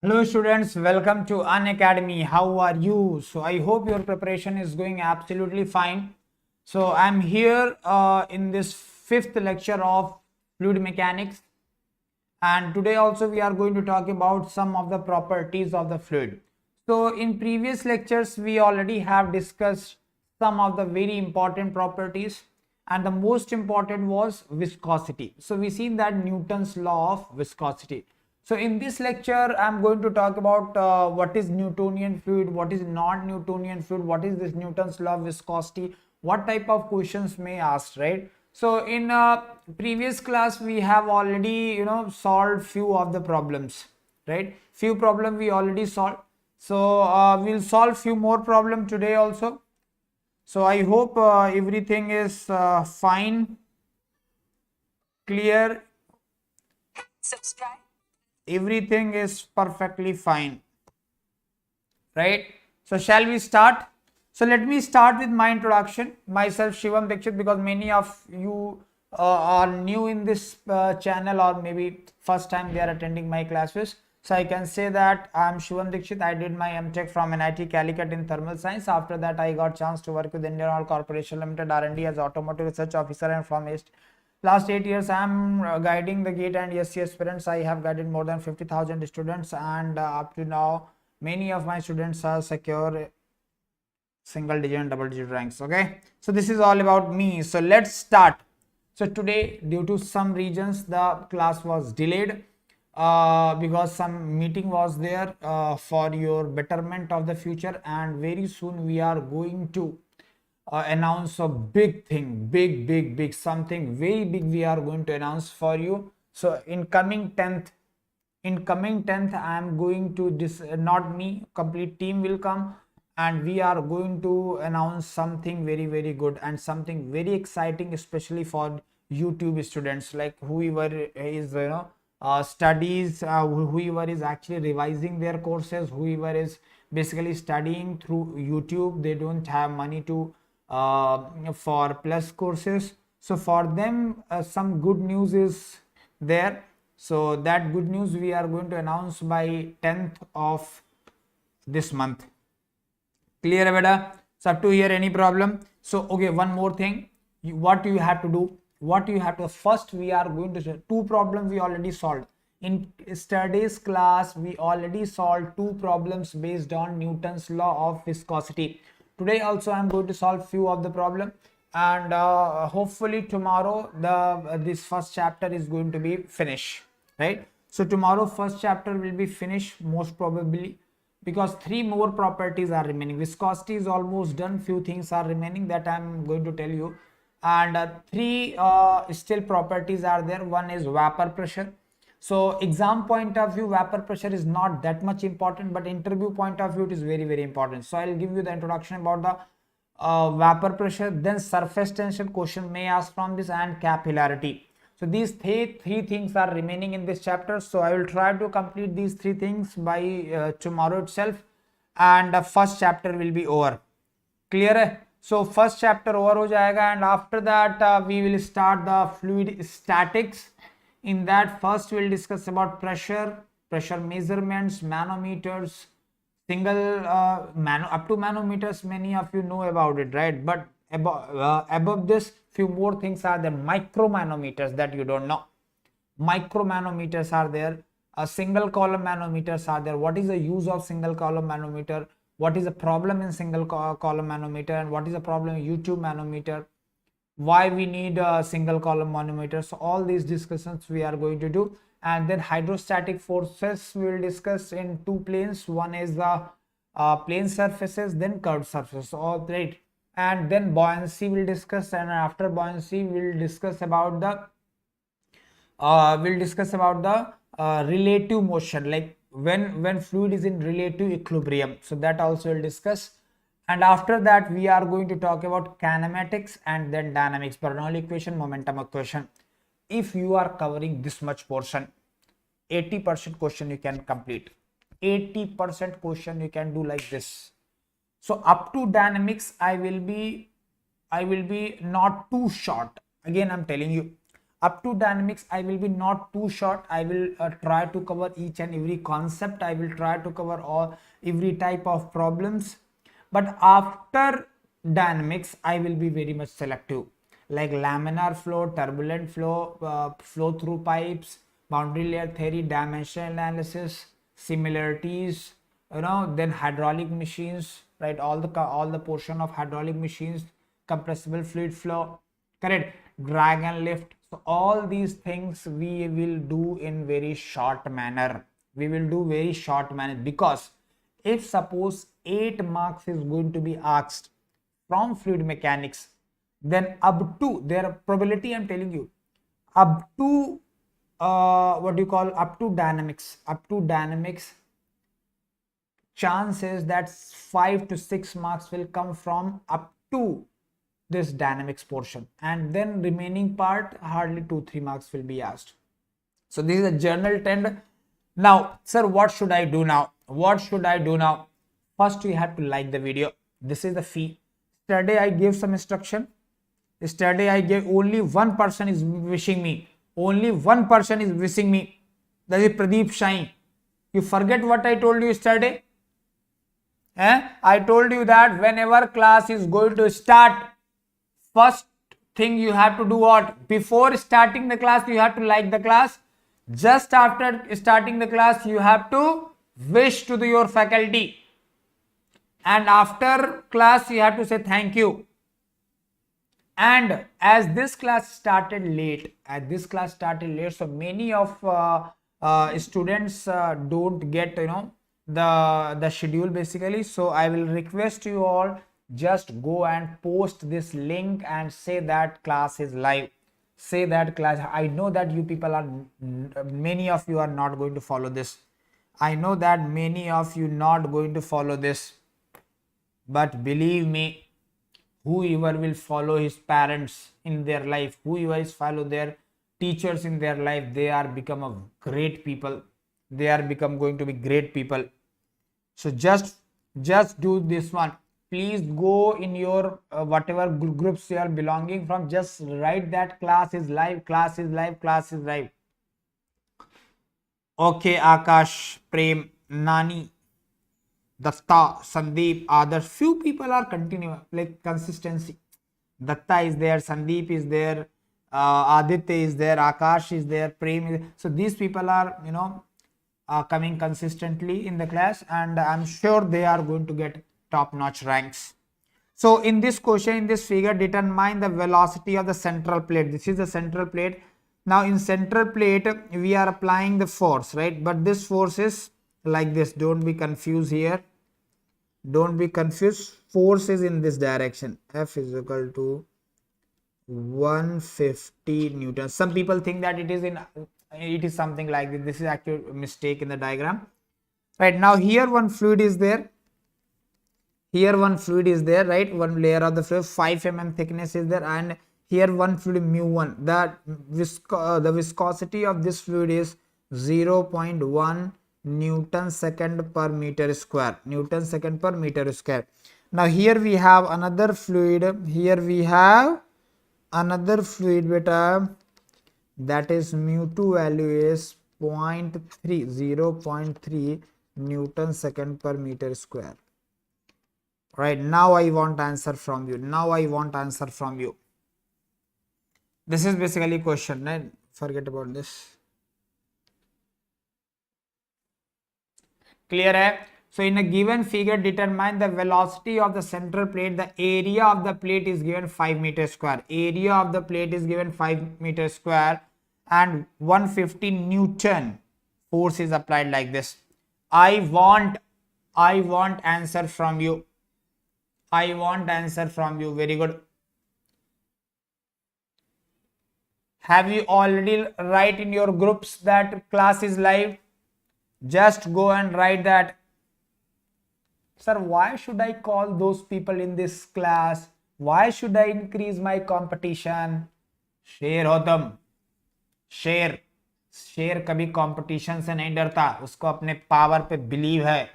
Hello students, welcome to Unacademy. How are you? So I hope your preparation is going absolutely fine. So I'm here in this fifth lecture of fluid mechanics, and today also we are going to talk about some of the properties of the fluid. So in previous lectures we already have discussed some of the very important properties, and the most important was viscosity. So we seen that Newton's law of viscosity. So in this lecture I'm going to talk about what is Newtonian fluid, what is non-Newtonian fluid, what is this Newton's law of viscosity, what type of questions may ask, right? So in previous class we have already solved few of the problems, right? Few problem we already solved. So we'll solve few more problem today also. So I hope everything is fine, clear. Subscribe. Everything is perfectly fine, right? So shall we start? So let me start with my introduction. Myself Shivam Dixit, because many of you are new in this channel, or maybe first time they are attending my classes. So I can say that I am Shivam Dixit. I did my MTech from NIT Calicut in thermal science. After that I got chance to work with Indian Oil Corporation Limited R&D as automotive research officer, and from last 8 years I am guiding the GATE and ESE aspirants. I have guided more than 50,000 students, and up to now many of my students are secure single digit and double digit ranks. Okay, so this is all about me. So let's start. So today, due to some reasons, the class was delayed because some meeting was there for your betterment of the future, and very soon we are going to announce a big thing, big something very big we are going to announce for you. So in coming 10th, I am going to not me, complete team will come, and we are going to announce something very good and something very exciting, especially for YouTube students, like whoever is studies, whoever is actually revising their courses, whoever is basically studying through YouTube. They don't have money to for plus courses. So for them some good news is there. So that good news we are going to announce by 10th of this month. Clear beta? So up to here, any problem? So okay, one more thing. What you have to do? What you have to first, we are going to two problems we already solved. In yesterday's class, we already solved two problems based on Newton's law of viscosity. Today also I am going to solve few of the problem, and hopefully tomorrow this first chapter is going to be finished, right? So tomorrow first chapter will be finished most probably, because three more properties are remaining. Viscosity is almost done, few things are remaining that I am going to tell you, and three still properties are there. One is vapor pressure. So exam point of view, vapor pressure is not that much important, but interview point of view it is very important. So I'll give you the introduction about the vapor pressure, then surface tension, question may ask from this, and capillarity. So these three things are remaining in this chapter. So I will try to complete these three things by tomorrow itself, and the first chapter will be over. Clear hai? So first chapter over ho jayega, and after that we will start the fluid statics. In that, first we'll discuss about pressure measurements, manometers, single up to manometers. Many of you know about it, right? But above this, few more things are there. Micromanometers that you don't know. Micromanometers are there. Single column manometers are there. What is the use of single column manometer? What is the problem in single column manometer, and what is the problem in YouTube manometer? Why we need a single column manometer? So all these discussions we are going to do. And then hydrostatic forces we will discuss in two planes. One is the plane surfaces, then curved surfaces, all right. And then buoyancy will discuss, and after buoyancy we'll discuss about the relative motion, like when fluid is in relative equilibrium. So that also we'll discuss. And after that we are going to talk about kinematics and then dynamics, Bernoulli equation, momentum equation. If you are covering this much portion, 80% question you can complete. 80% question you can do like this. So up to dynamics I will be not too short. Again I'm telling you, Up to dynamics, I will be not too short. I will try to cover each and every concept. I will try to cover every type of problems. But after dynamics, I will be very much selective, like laminar flow, turbulent flow, flow through pipes, boundary layer theory, dimensional analysis, similarities, then hydraulic machines, right? All the portion of hydraulic machines, compressible fluid flow, correct, drag and lift. So all these things we will do in very short manner. We will do very short manner, because if suppose 8 marks is going to be asked from fluid mechanics, then up to their probability, I'm telling you, up to up to dynamics, chances that 5 to 6 marks will come from up to this dynamics portion, and then remaining part hardly 2-3 marks will be asked. So this is a general trend. Now, sir, what should I do now? First, you have to like the video. This is the fee. Yesterday I gave some instruction. Yesterday I gave, only one person is wishing me. That is Pradeep Shine. You forget what I told you yesterday? I told you that whenever class is going to start, first thing you have to do what? Before starting the class, you have to like the class. Just after starting the class, you have to wish to your faculty. And after class, you have to say thank you. And as this class started late, so many of students don't get the schedule basically. So I will request you all, just go and post this link and say that class is live. Say that class. I know that you people are, many of you are not going to follow this. But believe me, whoever will follow his parents in their life, whoever is follow their teachers in their life, they are become a great people. Going to be great people. So just do this one. Please go in your whatever groups you are belonging from, just write that class is live. Okay, Akash, Prem, Nani, Datta, Sandeep, others. Few people are continuing, like consistency. Datta is there, Sandeep is there, Aditya is there, Akash is there, Prem is there. So these people are, coming consistently in the class, and I'm sure they are going to get top-notch ranks. So in this question, in this figure, determine the velocity of the central plate. This is the central plate. Now in central plate, we are applying the force, right? But this force is like this. Don't be confused here. Force is in this direction. F is equal to 150 Newton. Some people think that it is something like this. This is actually a mistake in the diagram. Right, now here one fluid is there. Right? One layer of the fluid, 5 mm thickness is there, and here one fluid mu1. The viscosity of this fluid is 0.1 Newton second per meter square. Now here we have another fluid. Beta, that is mu2 value is 0.3 Newton second per meter square. Right, now I want answer from you. This is basically question, right? Forget about this. Clear hai? So in a given figure, determine the velocity of the central plate. The area of the plate is given 5 meters square. And 150 Newton force is applied like this. I want answer from you. Very good. Have you already write in your groups that class is live? Just go and write that. Sir, why should I call those people in this class? Why should I increase my competition? शेर हो तुम, शेर कभी competition से नहीं डरता, उसको अपने पावर पे बिलीव है.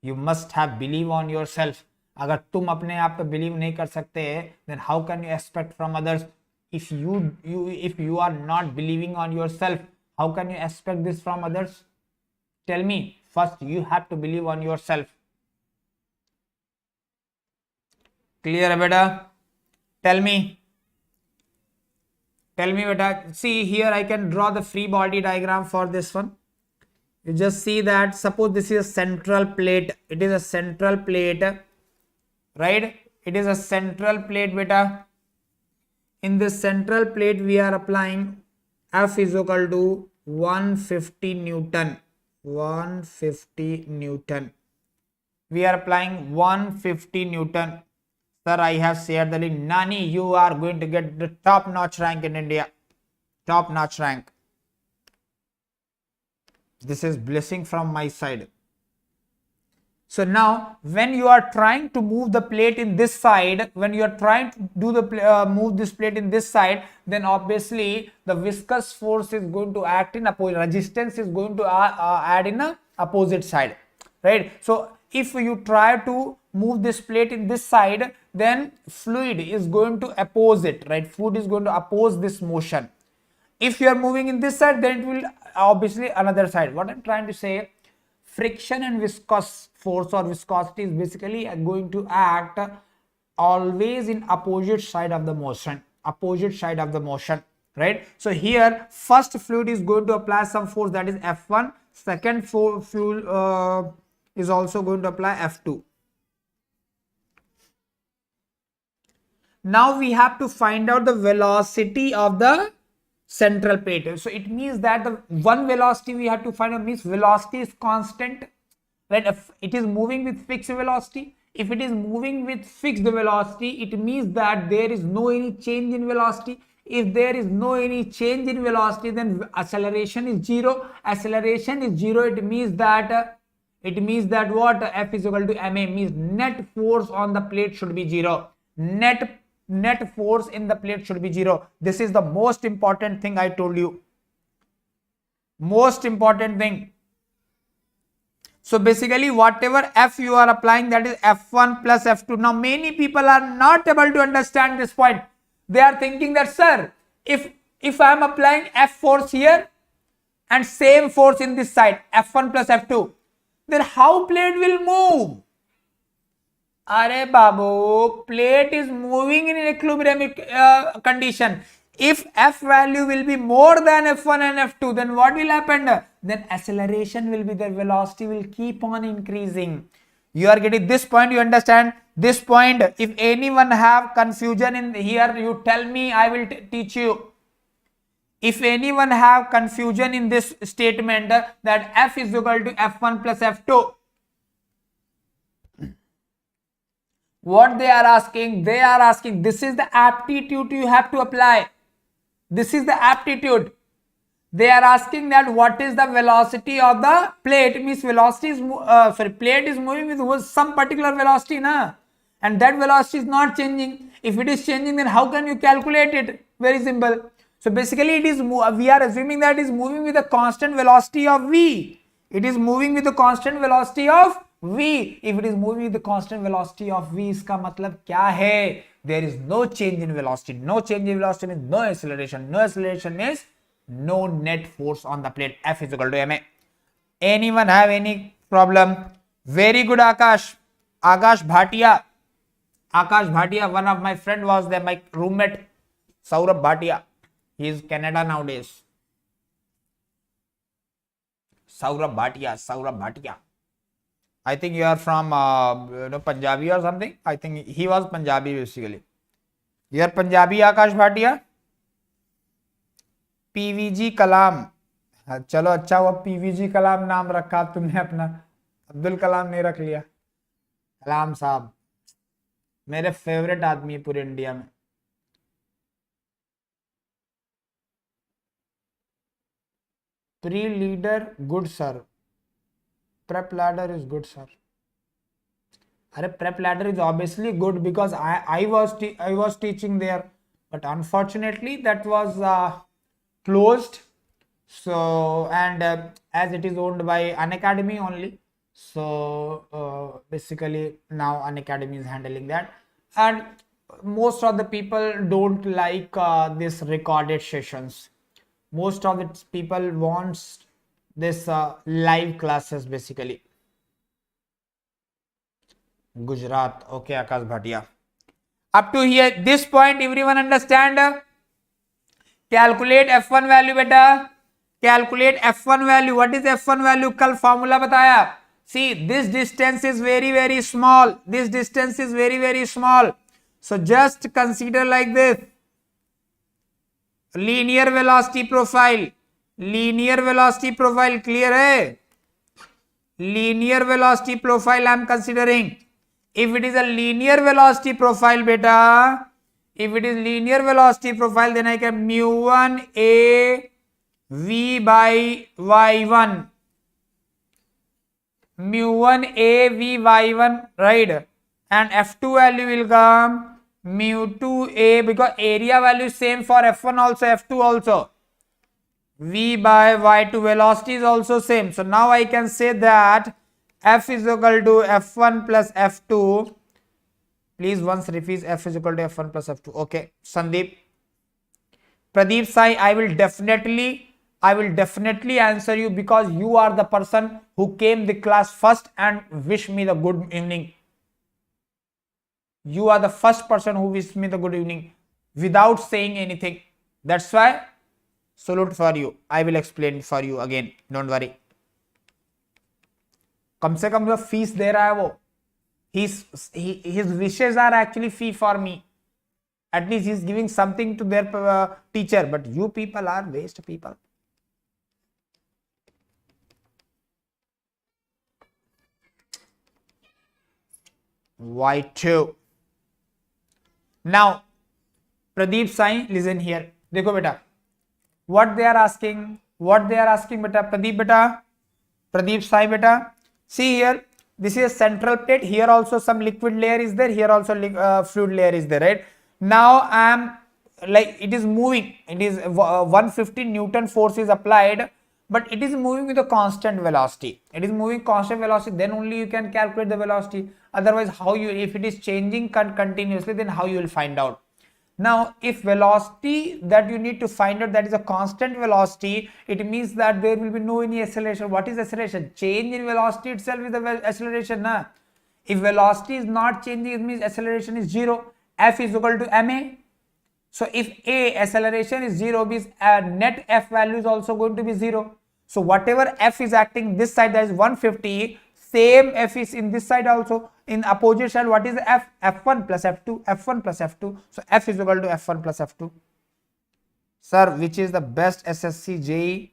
You must have believe on yourself. अगर तुम अपने आप पे बिलीव नहीं कर सकते, then how can you expect from others? If you are not believing on yourself, how can you expect this from others? Tell me. First, you have to believe on yourself. Clear, beta? Tell me. Tell me, beta. See here, I can draw the free body diagram for this one. You just see that, suppose this is a central plate. It is a central plate, right? It is a central plate, beta. In this central plate, we are applying F is equal to 150 Newton. 150 Newton. We are applying 150 Newton. Sir, I have shared the link. Nani, you are going to get the top-notch rank in India. Top-notch rank. This is blessing from my side. So now, when you are trying to move the plate in this side, when you are trying to do the move this plate in this side, then obviously the viscous force is going to act in opposite. Resistance is going to add in a opposite side, right? So if you try to move this plate in this side, then fluid is going to oppose it, right? Fluid is going to oppose this motion. If you are moving in this side, then it will obviously another side. What I'm trying to say, friction and viscous force or viscosity is basically going to act always in opposite side of the motion. Opposite side of the motion, right? So here, first fluid is going to apply some force, that is F1. Second fluid is also going to apply F2. Now we have to find out the velocity of the central plate. So it means that the one velocity we have to find out, means velocity is constant, right? If it is moving with fixed velocity, if it is moving with fixed velocity, it means that there is no any change in velocity. If there is no any change in velocity, then acceleration is zero. Acceleration is zero. It means that what? F is equal to ma, means net force on the plate should be zero. Net force in the plate should be zero. This is the most important thing I told you. Most important thing. So basically, whatever F you are applying, that is F1 plus F2. Now many people are not able to understand this point. They are thinking that, sir, if I am applying F force here and same force in this side, F1 plus F2, then how plate will move? Are babu, plate is moving in equilibrium condition. If F value will be more than F1 and F2, then what will happen? Then acceleration will be there, velocity will keep on increasing. You are getting this point, you understand this point. If anyone have confusion in here, you tell me, I will teach you. If anyone have confusion in this statement that F is equal to F1 plus F2, what they are asking, this is the aptitude you have to apply. This is the aptitude. They are asking that what is the velocity of the plate, means velocity is plate is moving with some particular velocity, na? And that velocity is not changing. If it is changing, then how can you calculate it? Very simple. So basically, it is we are assuming that it is moving with a constant velocity of v. It is moving with a constant velocity of v. If it is moving with the constant velocity of v, इसका मतलब क्या है? There is no change in velocity. No change in velocity means no acceleration. No acceleration means no net force on the plate. F is equal to ma. Anyone have any problem? Very good, Akash. Akash Bhatia. Akash Bhatia, one of my friend was there, my roommate, Saurabh Bhatia. He is Canada nowadays. Saurabh Bhatia. I think you are from Punjabi or something. I think he was Punjabi basically. You are Punjabi, Akash Bhatia? PVG Kalam. चलो अच्छा हुआ PVG कलाम नाम रखा तुमने अपना, अब्दुल कलाम नहीं रख लिया. कलाम साहब मेरे फेवरेट आदमी है पूरे इंडिया में. Pre leader good sir, prep ladder is good, sir. Prep ladder is obviously good because I was teaching there, but unfortunately that was closed. So and as it is owned by Unacademy only, so basically now Unacademy is handling that. And most of the people don't like this recorded sessions. Most of the people wants this live classes basically. Gujarat. Okay, Akash Bhatia. Up to here, this point, everyone understand? Calculate F1 value beta. Calculate F1 value. What is F1 value? कल formula बताया. See, this distance is very, very small. This distance is very, very small. So just consider like this. Linear velocity profile. Linear velocity profile clear hai? Linear velocity profile I am considering. If it is a linear velocity profile beta, if it is linear velocity profile, then I can mu1 a v by y1. Mu1 a v y1, right? And F2 value will come mu2 a, because area value is same for F1 also, F2 also. V by y2, velocity is also same. So now I can say that F is equal to F1 plus F2. Please once repeat, F is equal to F1 plus F2. Okay, Sandeep. Pradeep Sai, I will definitely answer you, because you are the person who came the class first and wish me the good evening. You are the first person who wished me the good evening without saying anything. That's why salute for you. I will explain for you again. Don't worry. कम से कम जो fees दे रहा है वो, his wishes are actually fee for me. At least he is giving something to their teacher. But you people are waste people. Y2. Now, Pradeep Sai, listen here. देखो बेटा, what they are asking beta, Pradeep Sai beta. See here, this is a central plate. Here also some liquid layer is there. Here also fluid layer is there, right? Now I am like, it is moving. It is 150 Newton force is applied, but it is moving with a constant velocity. It is moving constant velocity. Then only you can calculate the velocity. Otherwise, how you, if it is changing continuously, then how you will find out? Now, if velocity that you need to find out, that is a constant velocity, it means that there will be no any acceleration. What is acceleration? Change in velocity itself is the acceleration. Na? If velocity is not changing, it means acceleration is 0. F is equal to ma. So if a acceleration is 0, means net F value is also going to be 0. So whatever F is acting this side, that is 150, same F is in this side also. In opposite side, what is F? F1 plus F2, F1 plus F2. So F is equal to F1 plus F2. Sir, which is the best SSC JE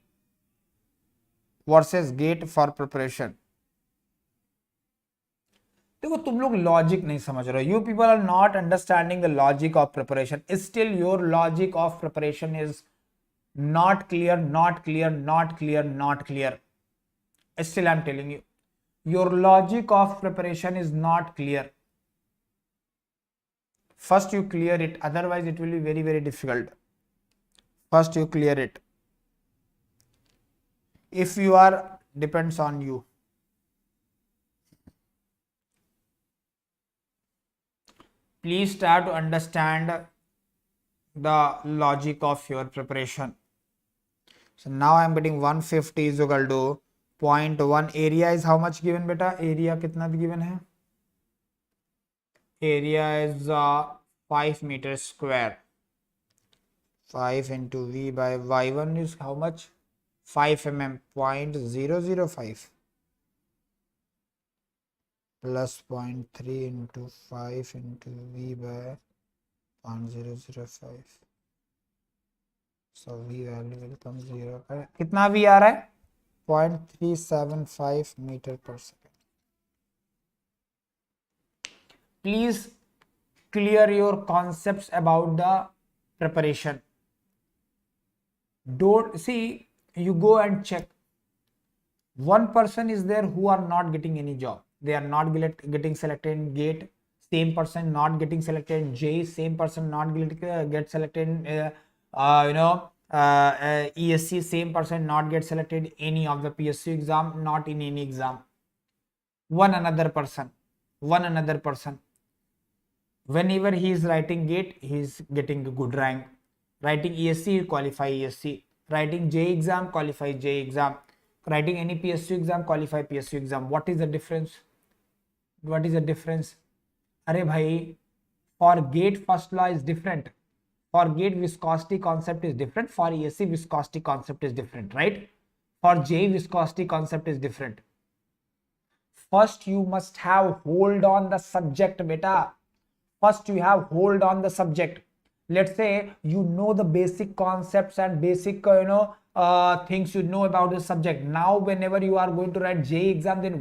versus GATE for preparation? देखो तुम लोग logic नहीं समझ रहे हो. You people are not understanding the logic of preparation. Still your logic of preparation is not clear. Still I am telling you, your logic of preparation is not clear. First you clear it, otherwise it will be very, very difficult. First you clear it. If you are, depends on you. Please try to understand the logic of your preparation. So now I am getting 150 is equal to 0.1. Area is how much given beta? Area कितना given है? Area is 5 meters square. 5 into V by Y1 is how much? 5 mm, 0.005 plus 0.3 into 5 into V by 0.005. So V value will come 0. कितना V आ रहा है? 0.375 meter per second. Please clear your concepts about the preparation. Don't see, you go and check. One person is there who are not getting any job. They are not getting selected in GATE. Same person not getting selected in J. Same person not get selected in ESC. Same person not get selected in any of the PSU exam, not in any exam. One another person. Whenever he is writing GATE, he is getting a good rank. Writing ESC, qualify ESC. Writing J exam, qualify J exam. Writing any PSU exam, qualify PSU exam. What is the difference? What is the difference? Arey bhai, for GATE first law is different. For GATE viscosity concept is different. For ESC viscosity concept is different, right? For J viscosity concept is different. First you must have hold on the subject, beta. First you have hold on the subject. Let's say you know the basic concepts and basic things you know about the subject. Now whenever you are going to write J exam, then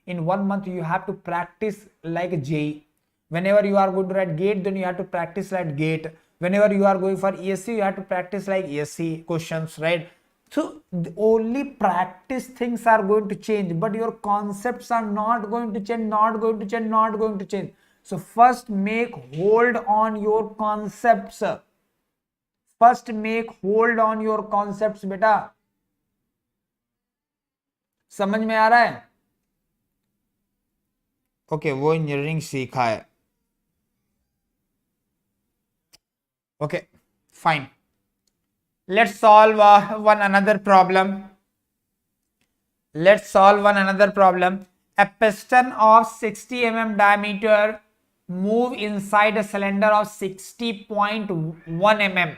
in 1 month you have to practice like J. Whenever you are going to write GATE, then you have to practice like GATE. Whenever you are going for ESC, you have to practice like ESC questions, right? So only practice things are going to change, but your concepts are not going to change, not going to change, not going to change. So first make hold on your concepts. First make hold on your concepts, बेटा. समझ में आ रहा है? Okay, वो engineering सीखा है. Okay, fine. Let's solve one another problem. Let's solve one another problem. A piston of 60 mm diameter move inside a cylinder of 60.1 mm.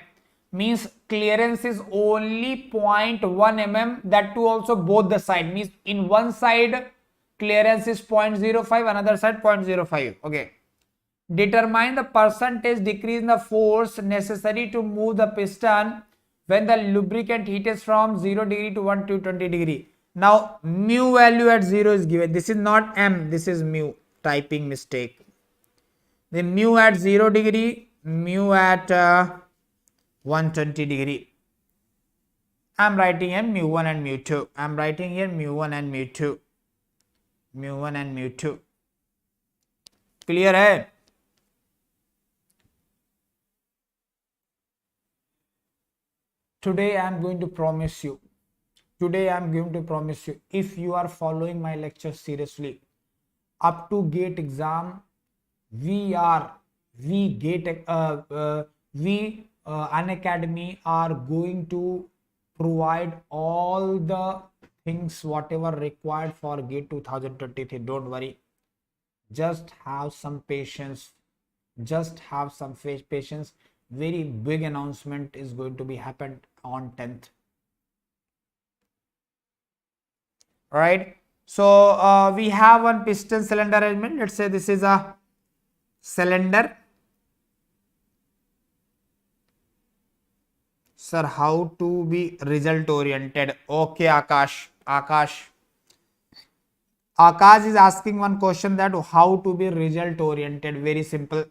Means clearance is only 0.1 mm. That too also both the side. Means in one side clearance is 0.05, another side 0.05. Okay. Determine the percentage decrease in the force necessary to move the piston when the lubricant heat is from 0 degree to 120 degree. Now mu value at 0 is given. This is not m, this is mu. Typing mistake. The mu at 0 degree, mu at 120 degree. I am writing here mu1 and mu2. I am writing here mu1 and mu2. Mu1 and mu2. Clear hai? Today I am going to promise you. Today I am going to promise you, if you are following my lecture seriously, up to GATE exam, we Unacademy are going to provide all the things whatever required for GATE 2023. Don't worry. Just have some patience. Just have some patience. Very big announcement is going to be happened on 10th. All right. So we have one piston cylinder arrangement. Let's say this is a cylinder. Sir, how to be result oriented? Okay, Akash. Akash is asking one question, that how to be result oriented. Very simple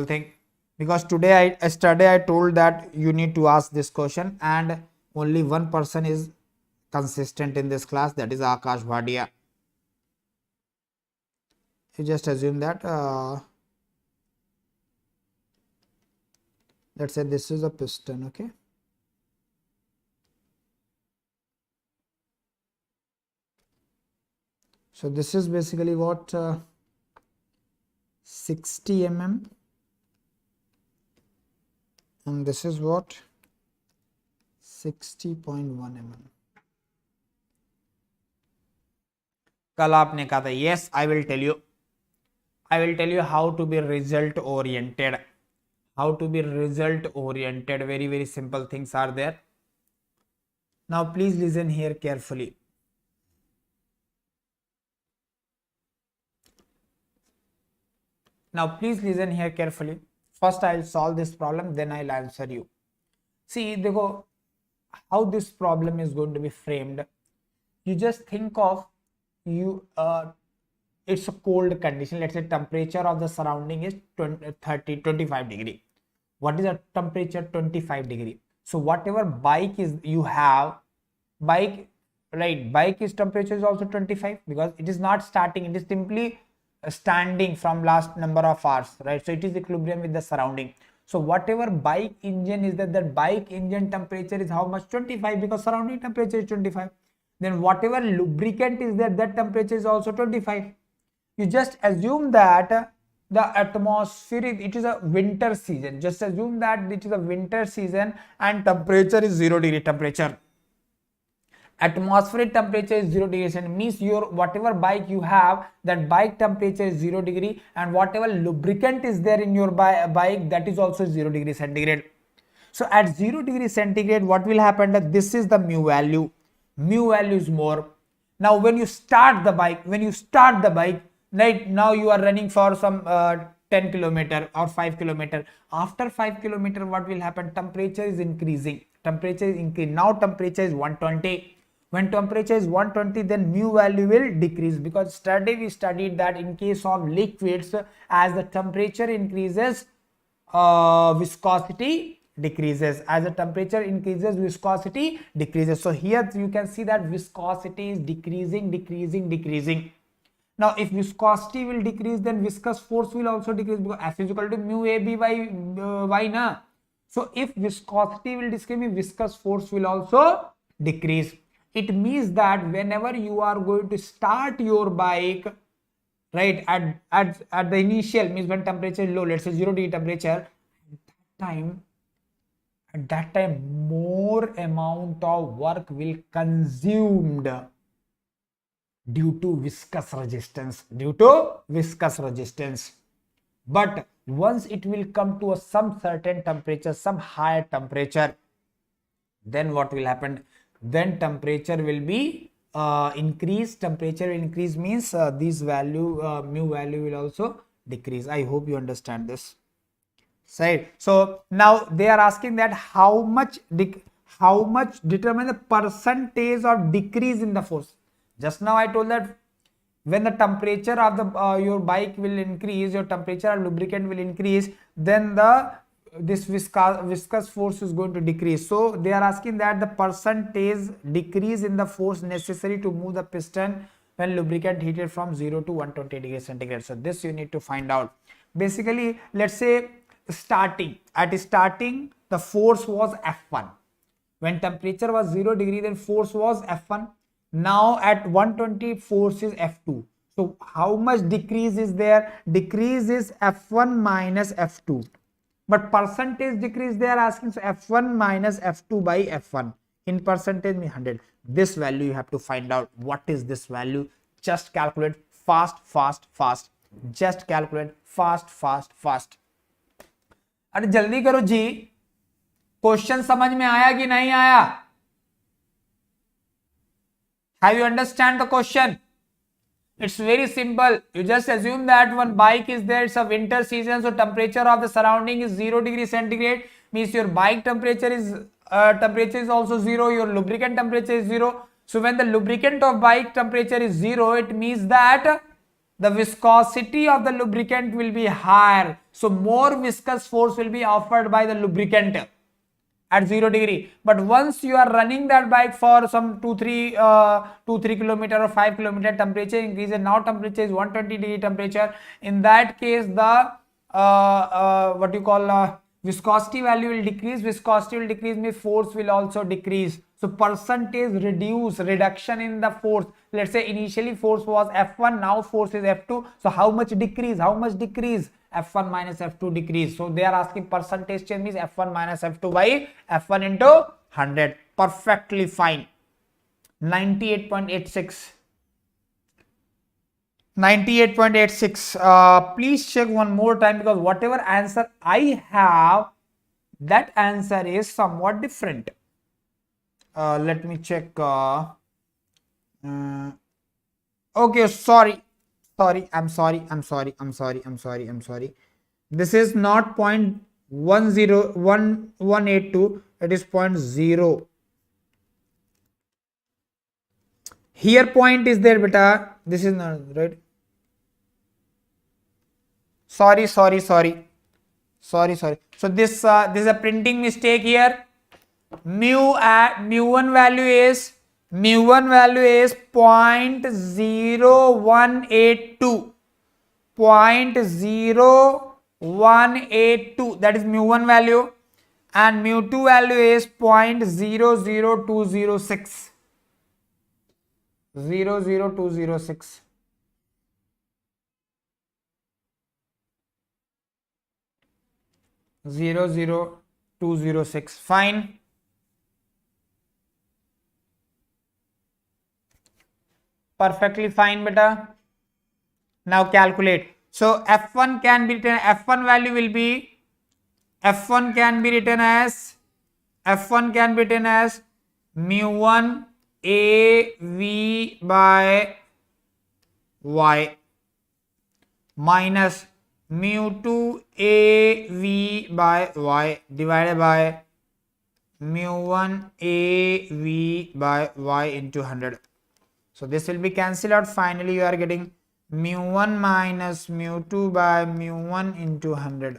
thing. Because yesterday I told that you need to ask this question, and only one person is consistent in this class, that is Akash Bhadia. You just assume that let's say this is a piston, okay. So this is basically what 60 mm, and this is what 60.1 mm. कल आपने कहा था, yes, I will tell you how to be result oriented. How to be result oriented. Very simple things are there. Now please listen here carefully. First I will solve this problem, then I will answer you. See, देखो, how this problem is going to be framed. You just think of it's a cold condition. Let's say temperature of the surrounding is 25 degree. What is the temperature? 25 degree. So whatever bike is you have, bike is temperature is also 25, because it is not starting, it is simply standing from last number of hours, right? So it is equilibrium with the surrounding. So whatever bike engine is that bike engine temperature is how much? 25, because surrounding temperature is 25. Then whatever lubricant is there, that temperature is also 25. You just assume that the atmospheric, it is a winter season. Just assume that it is a winter season and temperature is 0 degree temperature. Atmospheric temperature is 0 degree centigrade, means your whatever bike you have, that bike temperature is 0 degree, and whatever lubricant is there in your bike, that is also 0 degree centigrade. So at 0 degree centigrade, what will happen? That this is the mu value. Mu value is more. Now when you start the bike, right now you are running for some 10 kilometer or 5 kilometer. After 5 kilometer, what will happen? Temperature is increasing. Now temperature is 120. When temperature is 120, then mu value will decrease, because yesterday we studied that in case of liquids, as the temperature increases, viscosity decreases. As the temperature increases, viscosity decreases. So here you can see that viscosity is decreasing. Now if viscosity will decrease, then viscous force will also decrease, because F is equal to mu AB by Y na. So if viscosity will decrease, viscous force will also decrease. It means that whenever you are going to start your bike, right, at the initial, means when temperature is low, let's say 0 degree temperature, at that time more amount of work will consumed due to viscous resistance. But once it will come to some certain temperature, some higher temperature, then what will happen? Then temperature will be increased. Temperature will increase means this value, mu value, will also decrease. I hope you understand this. Right. So now they are asking that how much determine the percentage of decrease in the force. Just now I told that when the temperature of the your bike will increase, your temperature of lubricant will increase, then this viscous force is going to decrease. So they are asking that the percentage decrease in the force necessary to move the piston when lubricant heated from 0 to 120 degrees centigrade. So this you need to find out. Basically, let's say starting the force was F1. When temperature was 0 degree, then force was F1. Now at 120, force is F2. So how much decrease is there? Decrease is F1 minus F2. But percentage decrease they are asking, so F1 minus F2 by F1. In percentage, 100. This value you have to find out. What is this value? Just calculate fast. Just calculate fast. अरे जल्दी करो जी. Question समझ में आया कि नहीं आया? Have you understand the question? It's very simple. You just assume that one bike is there, it's a winter season, so temperature of the surrounding is 0 degree centigrade, means your bike temperature is also 0, your lubricant temperature is 0. So when the lubricant of bike temperature is 0, it means that the viscosity of the lubricant will be higher. So more viscous force will be offered by the lubricant at 0 degree. But once you are running that bike for some 2-3 kilometer or 5 kilometer, temperature increases. Now temperature is 120 degree temperature. In that case, the viscosity value will decrease. Viscosity will decrease means force will also decrease. So percentage reduction in the force. Let's say initially force was F1, now force is F2. So how much decrease? F1 minus F2 decrease. So they are asking percentage change means F1 minus F2 by F1 into 100. Perfectly fine. 98.86. Please check one more time, because whatever answer I have, that answer is somewhat different. Let me check. Okay, sorry. I'm sorry. This is not 0.10182. It is 0.0. Here point is there, beta. This is not right. Sorry. So this is a printing mistake here. mu1 value is 0.0182. 0.0182, that is mu1 value, and mu2 value is 0.00206. 00206. 00206. Fine. Perfectly fine, beta. Now calculate. So F1 can be written, F1 value will be, F1 can be written as, F1 can be written as mu1 AV by Y minus mu2 AV by Y divided by mu1 AV by Y into 100. So this will be cancelled out. Finally, you are getting mu1 minus mu2 by mu1 into 100.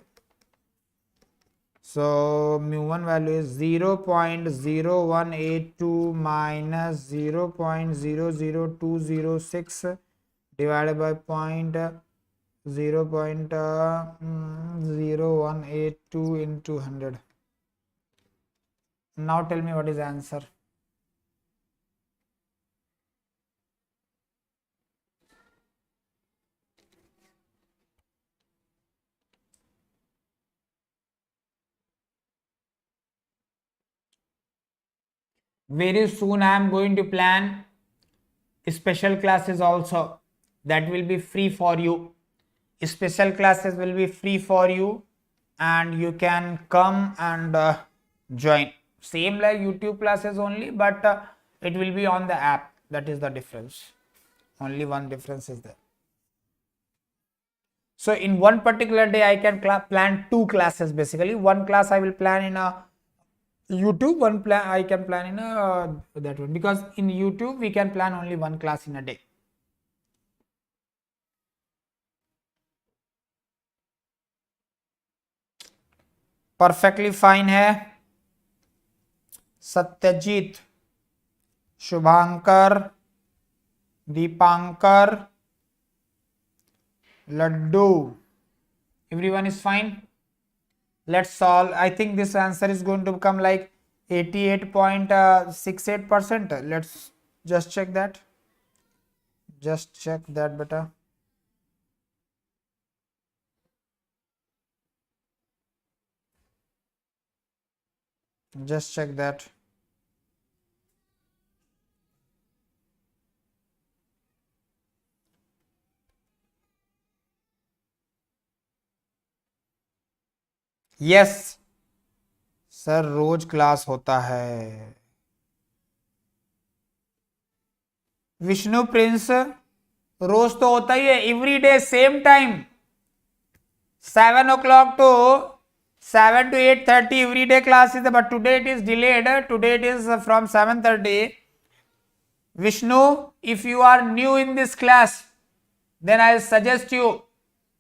So mu1 value is 0.0182 minus 0.00206 divided by 0.0182 into 100. Now tell me what is the answer. Very soon I am going to plan special classes also, that will be free for you. Special classes will be free for you and you can come and join. Same like YouTube classes only, but it will be on the app. That is the difference. Only one difference is there. So in one particular day I can plan 2 classes basically. One class I will plan in a YouTube, one plan I can plan in a that one, because in YouTube we can plan only 1 class in a day. Perfectly fine है. Satyajit, Shubhankar, Dipankar, Laddu, everyone is fine. Let's solve. I think this answer is going to become like 88.68%. Let's just check that. Just check that, beta. Just check that. Yes sir, रोज class होता है. Vishnu Prince, रोज तो होता ही है, every day same time 7 o'clock to 7 to 8:30 every day class is, but today it is delayed. Today it is from 7:30. Vishnu, if you are new in this class, then I suggest you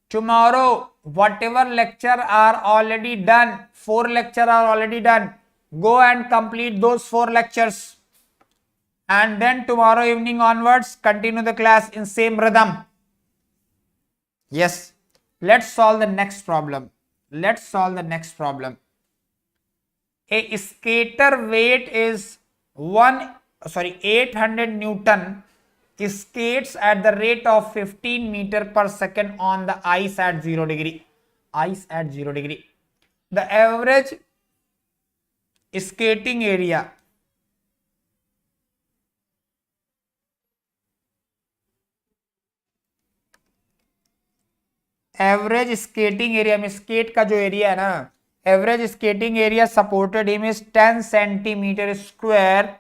tomorrow whatever lecture are already done, 4 lecture are already done, go and complete those 4 lectures, and then tomorrow evening onwards continue the class in same rhythm. Yes, let's solve the next problem. Let's solve the next problem. A skater weight is 800 Newton skates at the rate of 15 meter per second on the ice at 0 degree. Ice at 0 degree. The average skating area. Average skating area में, skate का जो area है ना, average skating area supported him is 10 centimetre square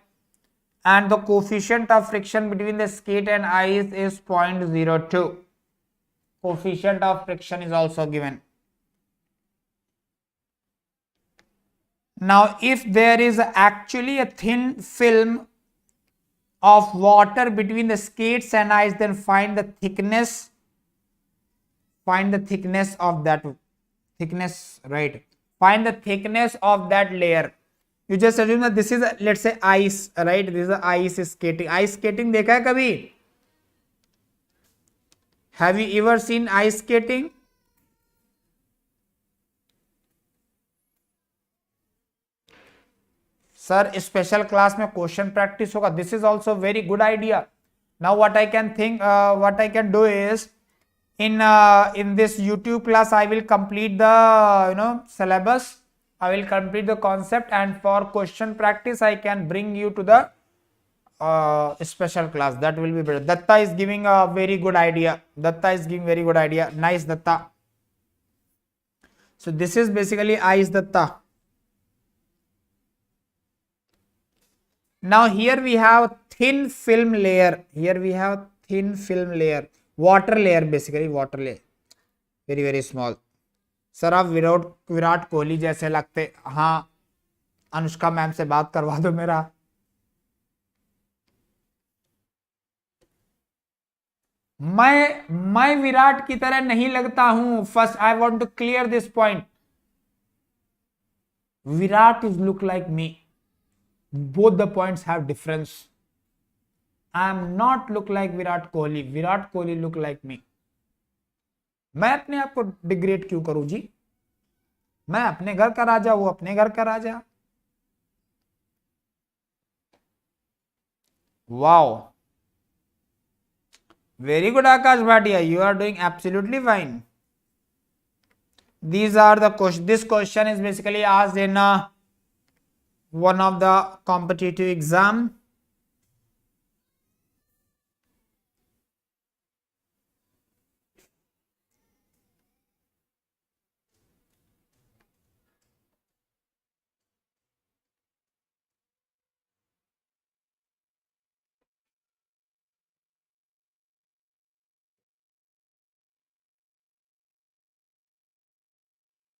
and the coefficient of friction between the skate and ice is 0.02. Coefficient of friction is also given. Now if there is actually a thin film of water between the skates and ice, then find the thickness of that thickness, right? Find the thickness of that layer. You just assume that this is let's say ice, right? This is a ice skating. Ice skating देखा है कभी? Have you ever seen ice skating? Sir special class में question practice होगा. This is also very good idea. Now what I can do is in this YouTube class I will complete the syllabus. I will complete the concept, and for question practice I can bring you to the special class. That will be better. Datta is giving a very good idea. Nice, Datta. So this is basically ice Datta. Now here we have thin film layer. Water layer, basically water layer. Very very small. Sir आप विराट कोहली जैसे लगते. हाँ, Anushka ma'am से बात करवा दो मेरा. मैं विराट की तरह नहीं लगता हूं. First I want to clear this point. Virat is look like me. Both the points have difference. I am not look like Virat Kohli. Virat Kohli look like me. मैं अपने आप को डिग्रेड क्यों करूं जी? मैं अपने घर का राजा, वो अपने घर का राजा. Wow. Very good, Akash Bhatia. You are doing absolutely fine. These are the questions. This question is basically asked in one of the competitive exam.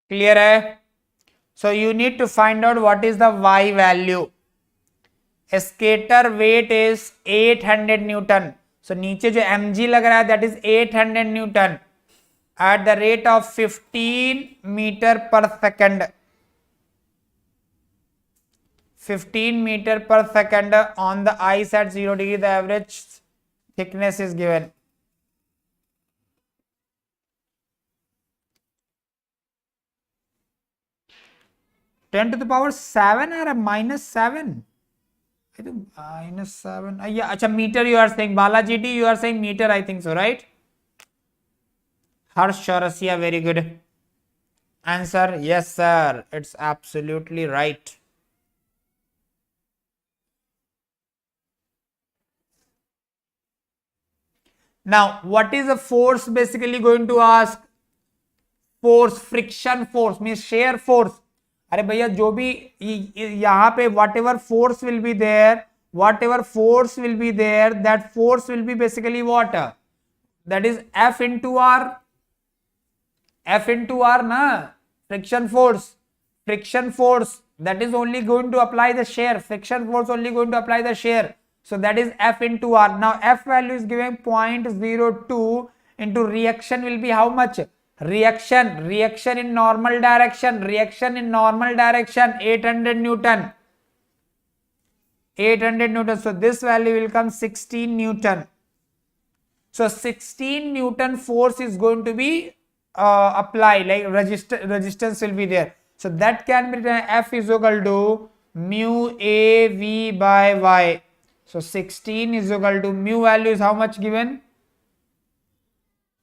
Clear hai? So you need to find out what is the Y value. Skater weight is 800 Newton. So नीचे जो mg लग रहा है that is 800 Newton at the rate of 15 meter per second. 15 meter per second on the ice at 0 degree. The average thickness is given. Ten to the power 7 or a -7? I think -7. Yeah, acha, meter you are saying. Balaji D, you are saying meter, I think so, right? Harsh Chaurasia, very good answer. Yes, sir. It's absolutely right. Now, what is the force basically going to ask? Force, friction force means shear force. अरे भैया जो भी यहाँ पे whatever force will be there, that force will be basically what? That is F into R. Na? Friction force. That is only going to apply the shear. Friction force only going to apply the shear. So that is F into R. Now F value is given 0.02 into reaction will be how much? Reaction in normal direction, 800 Newton. So this value will come 16 Newton. So 16 Newton force is going to be applied, like resistance will be there. So that can be written F is equal to mu A V by Y. So 16 is equal to mu value is how much given?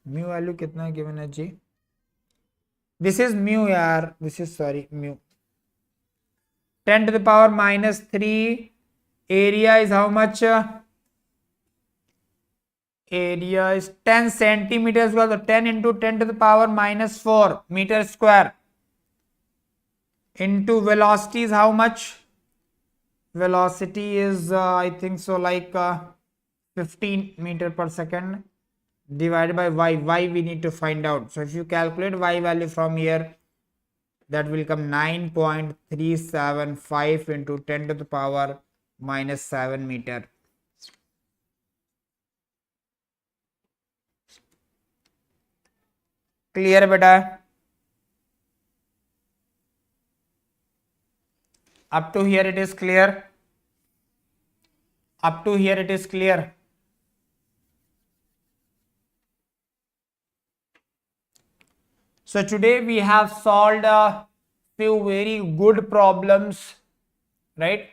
Mu value कितना given है जी? This is mu यार. Mu. 10 to the power -3. Area is how much? Area is 10 centimeters. So 10 into 10 to the power -4 meter square. Into velocity is how much? Velocity is I think so like 15 meter per second. Divided by y we need to find out. So if you calculate y value from here, that will come 9.375 into 10 to the power -7 meter. Clear beta? Up to here it is clear. So today we have solved a few very good problems, right?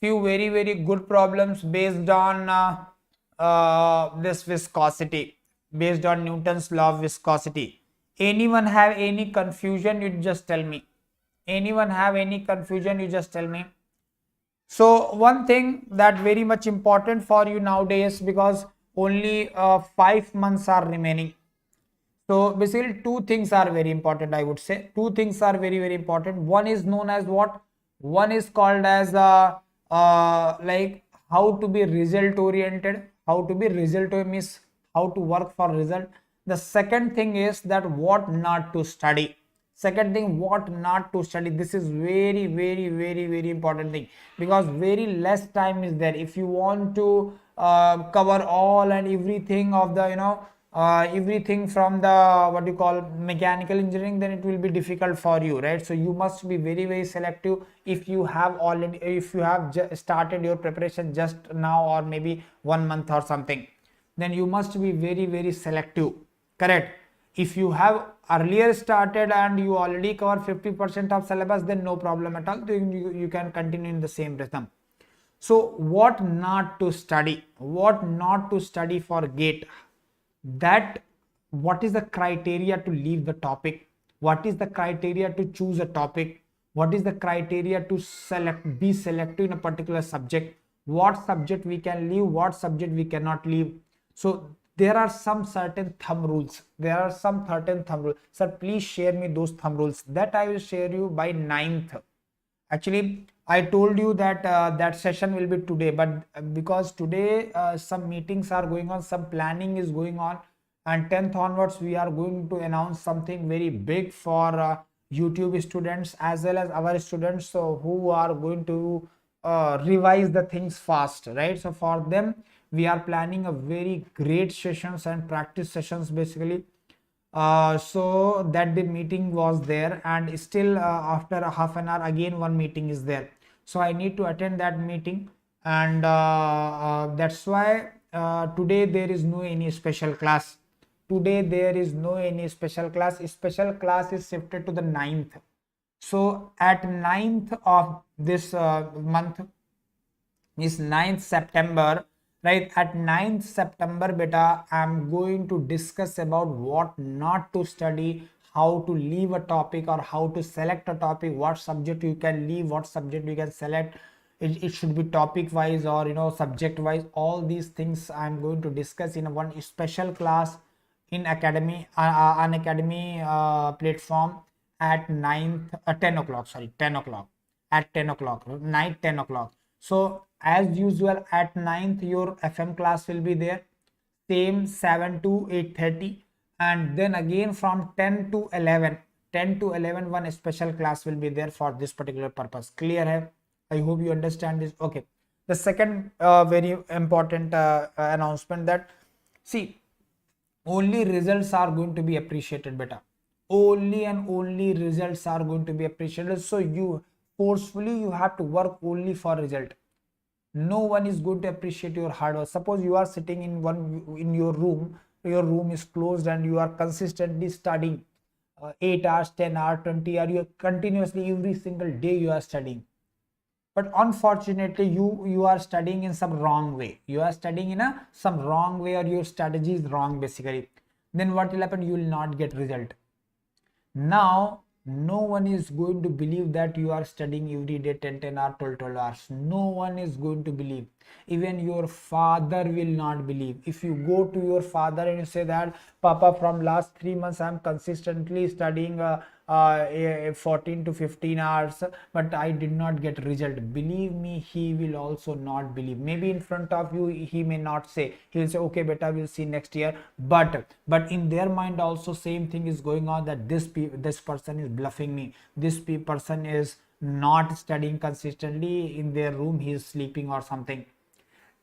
Few very good problems based on this viscosity. based on Newton's law of viscosity. Anyone have any confusion, you just tell me. Anyone have any confusion, you just tell me. So one thing that very much important for you nowadays, because only 5 months are remaining. So basically two things are very important, I would say. Two things are very important. One is known as what? One is called as like how to be result oriented. How to be result means how to work for result. The second thing is that what not to study. Second thing, what not to study. This is very important thing, because very less time is there. If you want to cover all and everything of the everything from the what you call mechanical engineering, then it will be difficult for you, right? So you must be very selective. If you have already, if you have started your preparation just now or maybe 1 month or something, then you must be very selective, correct? If you have earlier started and you already cover 50% of syllabus, then no problem at all. You can continue in the same rhythm. So what not to study? What not to study for GATE? That what is the criteria to leave the topic? What is the criteria to choose a topic? What is the criteria to be selective in a particular subject? What subject we can leave? What subject we cannot leave? So there are some certain thumb rules. There are some certain thumb rules. Sir, please share me those thumb rules. That I will share you by 9th. Actually, I told you that that session will be today, but because today some meetings are going on, some planning is going on, and 10th onwards we are going to announce something very big for YouTube students as well as our students, so who are going to revise the things fast, right? So for them we are planning a very great sessions and practice sessions basically. So that the meeting was there, and still after a half an hour again one meeting is there, so I need to attend that meeting, and that's why today there is no any special class. Today there is no any special class. Special class is shifted to the 9th. So at 9th of this month is 9th September, right? At 9th September, beta, I'm going to discuss about what not to study, how to leave a topic or how to select a topic, what subject you can leave, what subject you can select. It should be topic wise or subject wise. All these things I'm going to discuss in one special class in Unacademy platform at 10 o'clock, sorry, 10 o'clock, at 10 o'clock, night 10 o'clock. So as usual at 9th your FM class will be there, same 7 to 8:30, and then again from 10 to 11 one special class will be there for this particular purpose. Clear hai? I hope you understand this. Okay, the second very important announcement, that see, only results are going to be appreciated, beta. Only and only results are going to be appreciated. So you forcefully you have to work only for result. No one is going to appreciate your hard work. Suppose you are sitting in your room is closed and you are consistently studying 8 hours, 10 hours, 20 hours, you are continuously every single day you are studying. But unfortunately you are studying in some wrong way. You are studying in some wrong way, or your strategy is wrong basically. Then what will happen? You will not get result. Now no one is going to believe that you are studying every day 10 hours, 12 hours. No one is going to believe. Even your father will not believe. If you go to your father and you say that, Papa, from last 3 months I am consistently studying 14 to 15 hours, but I did not get result. Believe me, he will also not believe. Maybe in front of you he may not say. He will say, okay beta, we'll see next year. But in their mind also same thing is going on, that this person is bluffing me. This person is not studying consistently. In their room he is sleeping or something,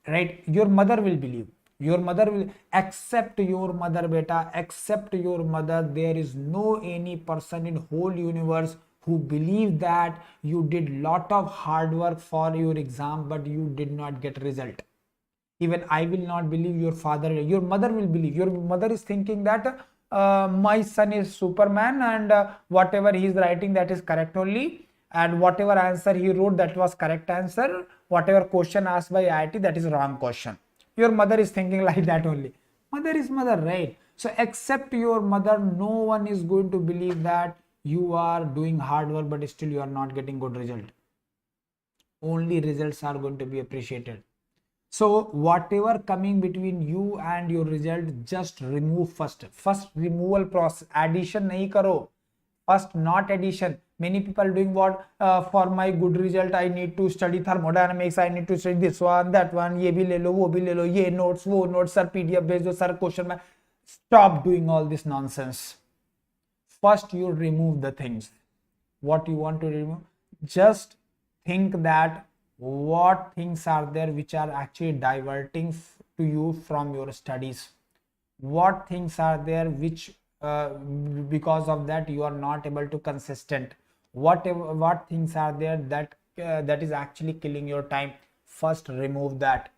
right? Your mother will believe. Your mother will accept your mother, beta. Accept your mother. There is no any person in whole universe who believe that you did lot of hard work for your exam but you did not get result. Even I will not believe. Your father, your mother will believe. Your mother is thinking that my son is Superman, and whatever he is writing, that is correct only, and whatever answer he wrote, that was correct answer. Whatever question asked by IIT, that is wrong question. Your mother is thinking like that only. Mother is mother, right? So except your mother, no one is going to believe that you are doing hard work but still you are not getting good result. Only results are going to be appreciated. So whatever coming between you and your result, just remove first removal process. Addition nahi karo, first not addition. Many people doing what, for my good result I need to study thermodynamics, I need to study this one, that one, ye bhi le lo, wo bhi le lo, ye notes, wo notes, sir PDF bhej do, sir question mein. Stop doing all this nonsense. First you remove the things. What you want to remove? Just think that what things are there which are actually diverting to you from your studies. What things are there which because of that you are not able to consistent. What things are there that that is actually killing your time. First remove that.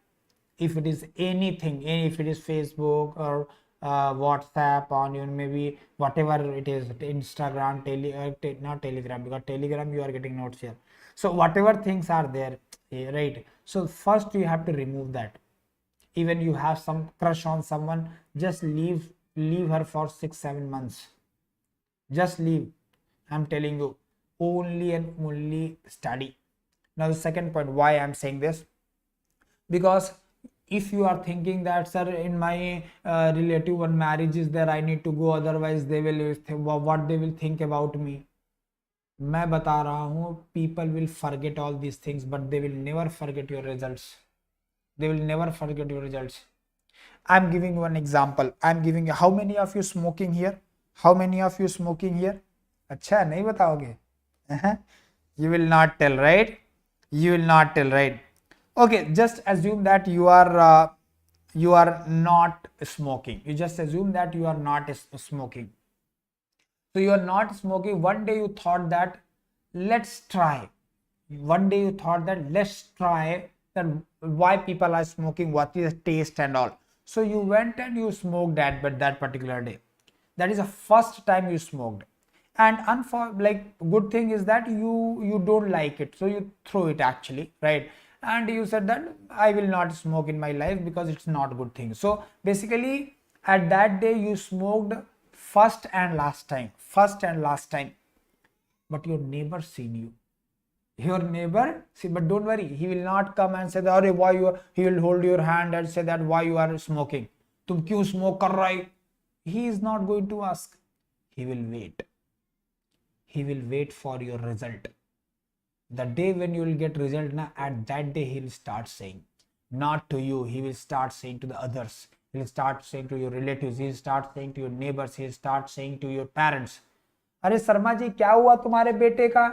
If it is anything, if it is Facebook or WhatsApp, on you maybe whatever it is, Instagram, not Telegram, because Telegram you are getting notes here. So whatever things are there, right? So first you have to remove that. Even you have some crush on someone, just leave her for 6-7 months. Just leave. I'm telling you, only and only study. Now the second point, why I'm saying this, because if you are thinking that, sir, in my relative one marriage is there, I need to go, otherwise they will what they will think about me. मैं बता रहा हूँ, people will forget all these things but they will never forget your results. They will never forget your results. I'm giving you one example. I'm giving you, how many of you smoking here? How many of you smoking here? अच्छा नहीं बताओगे? You will not tell, right? You will not tell, right? Okay, just assume that you are not smoking. You just assume that you are not smoking. So you are not smoking. One day you thought that let's try. One day you thought that let's try that why people are smoking, what is the taste and all. So you went and you smoked that particular day. That is the first time you smoked. And good thing is that you don't like it, so you throw it actually, right? And you said that I will not smoke in my life because it's not a good thing. So basically at that day you smoked first and last time, but your neighbor seen you. Your neighbor see, but don't worry, he will not come and say that why you are, he will hold your hand and say that why you are smoking, tum kyun smoke kar raha hai. He is not going to ask. He will wait. He will wait for your result. The day when you will get result, at that day he will start saying, not to you, he will start saying to the others, he will start saying to your relatives, he will start saying to your neighbors, he will start saying to your parents, अरे शर्मा जी क्या हुआ तुम्हारे बेटे का?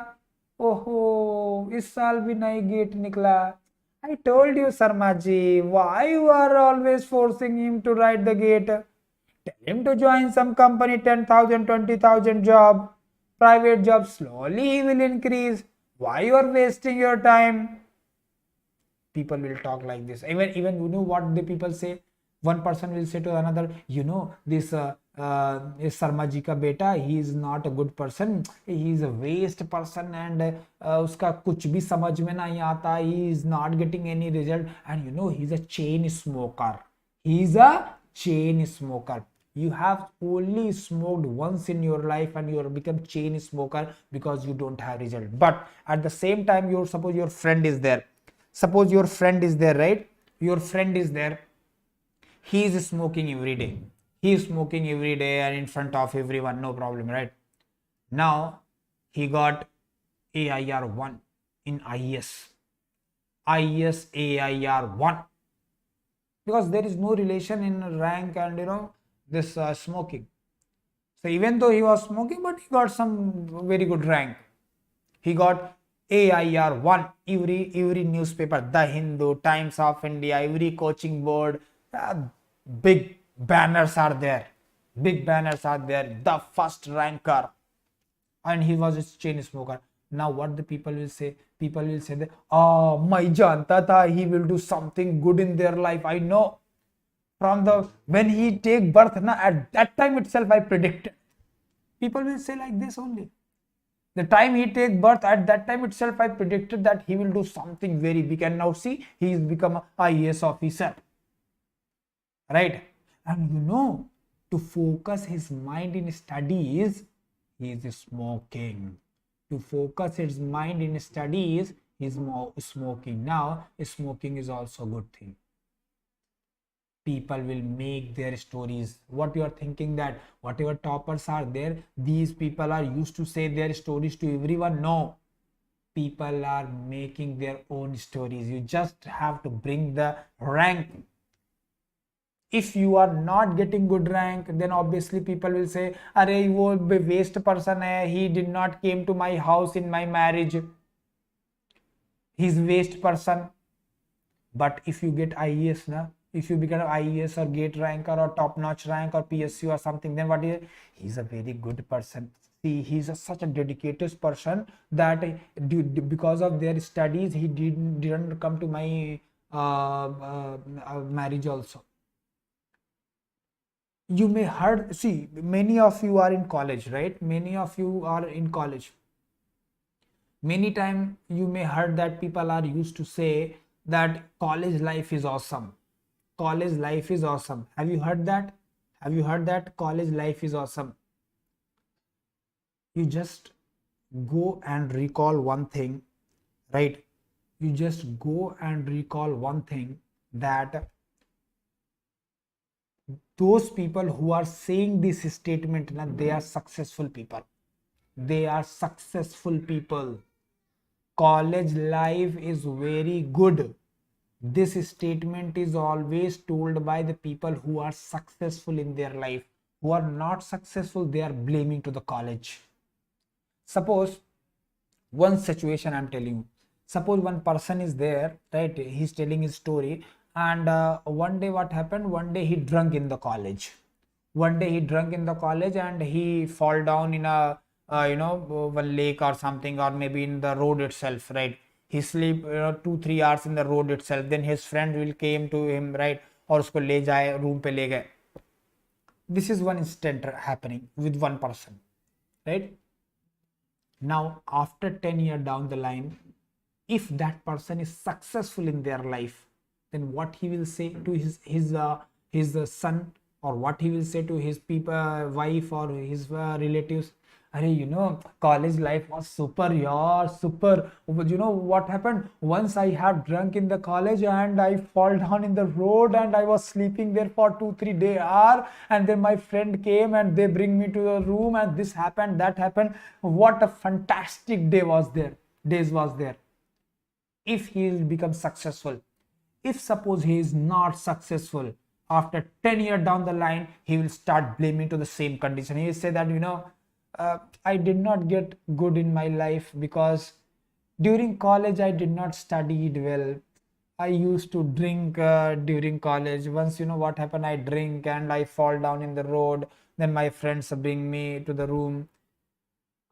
ओहो इस साल भी नई गेट निकला. I told you, Sharma ji, why you are always forcing him to write the gate? Tell him to join some company, 10,000, 20,000 job, private job, slowly he will increase. Why you are wasting your time? People will talk like this. Even you know what the people say? One person will say to another, you know, this Sharma ji ka beta, he is not a good person, he is a waste person and uska kuch bhi samajh mein nahi aata, he is not getting any result, and you know he is a chain smoker. He is a chain smoker. You have only smoked once in your life and you have become chain smoker because you don't have result. But at the same time, suppose your friend is there. Suppose your friend is there, right? Your friend is there. He is smoking every day. He is smoking every day and in front of everyone, no problem, right? Now he got AIR 1 in IES. IES AIR 1. Because there is no relation in rank and you know this smoking. So even though he was smoking, but he got some very good rank. He got AIR 1. Every newspaper, The Hindu, Times of India, every coaching board, big banners are there. Big banners are there. The first ranker. And he was a chain smoker. Now what the people will say? People will say that, oh, mai janta tha, he will do something good in their life. I know. From the when he take birth, at that time itself I predicted. People will say like this only. The time he take birth, at that time itself I predicted that he will do something very big. And now see, he has become an IAS officer. Right? And to focus his mind in studies, he is smoking. To focus his mind in studies, he is smoking. Now smoking is also a good thing. People will make their stories. What you are thinking, that whatever toppers are there, these people are used to say their stories to everyone? No, people are making their own stories. You just have to bring the rank. If you are not getting good rank, then obviously people will say, अरे वो waste person है, he did not came to my house in my marriage, he's waste person. But if you get IES, if you become IES or GATE ranker or top notch rank or PSU or something, then what is it? He's a very good person. See, he's such a dedicated person that because of their studies, he didn't come to my marriage also. You may heard, see, many of you are in college, right? Many of you are in college. Many time you may heard that people are used to say that college life is awesome. College life is awesome. Have you heard that? Have you heard that college life is awesome? You just go and recall one thing, right? You just go and recall one thing, that those people who are saying this statement, they are successful people. They are successful people. College life is very good. This statement is always told by the people who are successful in their life. Who are not successful, they are blaming to the college. Suppose one situation I'm telling you. Suppose one person is there, right? He's telling his story, and one day what happened? One day he drunk in the college. One day he drunk in the college and he fall down in a one lake or something, or maybe in the road itself, right? He sleep 2-3 hours in the road itself. Then his friend will came to him, right? और उसको ले जाए, room पे ले गए. This is one instant happening with one person, right? Now after 10 years down the line, if that person is successful in their life, then what he will say to his son, or what he will say to his people, wife or his relatives? Arey, college life was super, yaar, super. But you know what happened? Once I have drunk in the college and I fall down in the road and I was sleeping there for 2-3 hours, and then my friend came and they bring me to the room and this happened, that happened. What a fantastic days was there. If he will become successful. If suppose he is not successful, after 10 years down the line, he will start blaming to the same condition. He will say that, I did not get good in my life because during college I did not study well. I used to drink during college. Once what happened, I drink and I fall down in the road. Then my friends bring me to the room.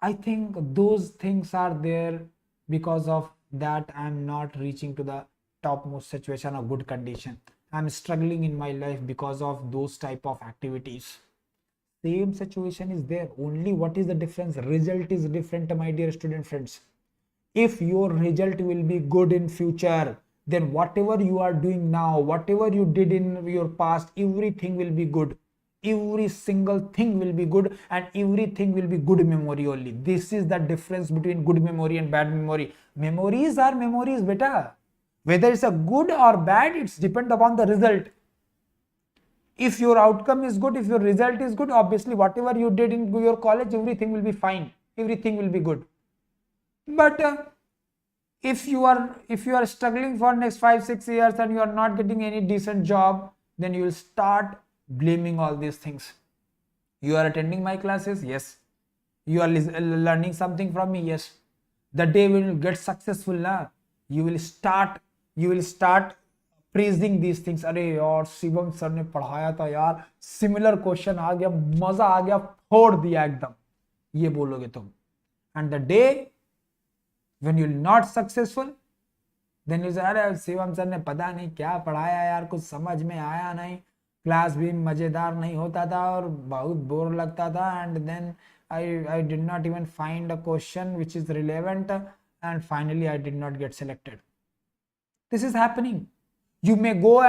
I think those things are there. Because of that, I'm not reaching to the topmost situation or good condition. I'm struggling in my life because of those type of activities. Same situation is there, only what is the difference? Result is different, my dear student friends. If your result will be good in future, then whatever you are doing now, whatever you did in your past, everything will be good. Every single thing will be good, and everything will be good memory only. This is the difference between good memory and bad memory. Memories are memories, beta. Whether it's a good or bad, it's depend upon the result. If your outcome is good, if your result is good, obviously whatever you did in your college, everything will be fine, everything will be good. But if you are struggling for next 5-6 years and you are not getting any decent job, then you will start blaming all these things. You are attending my classes, yes. You are learning something from me, yes. The day when you get successful, you will start praising these things. अरे यार Shivam sir ने पढ़ाया था यार, similar question आ गया, मजा आ गया, फोड़ दिया एकदम, ये बोलोगे तुम. And the day when you not successful, then you say अरे शिवम सर ने पता नहीं क्या पढ़ाया यार, कुछ समझ में आया नहीं, क्लास भी मजेदार नहीं होता था और बहुत बोर लगता था, and then I did not even find a question which is relevant, and finally I did not get selected. This is happening. You may go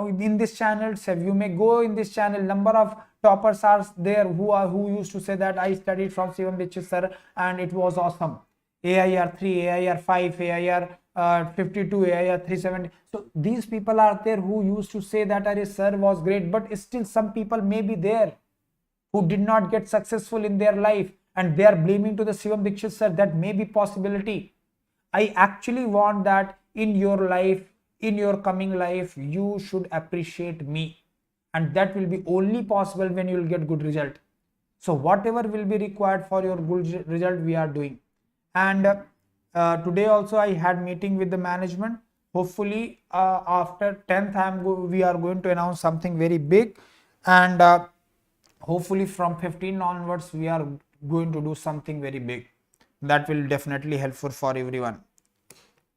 in this channel, you may go in this channel, number of toppers are there who used to say that I studied from Shivam Dixit sir and it was awesome. AIR 3, AIR 5, AIR 52, AIR 370. So these people are there who used to say that our sir was great, but still some people may be there who did not get successful in their life and they are blaming to the Shivam Dixit sir. That may be possibility. I actually want that in your life, in your coming life, you should appreciate me, and that will be only possible when you will get good result. So whatever will be required for your good result, we are doing. And today also I had meeting with the management. Hopefully after 10th we are going to announce something very big, and hopefully from 15 onwards we are going to do something very big that will definitely helpful for everyone.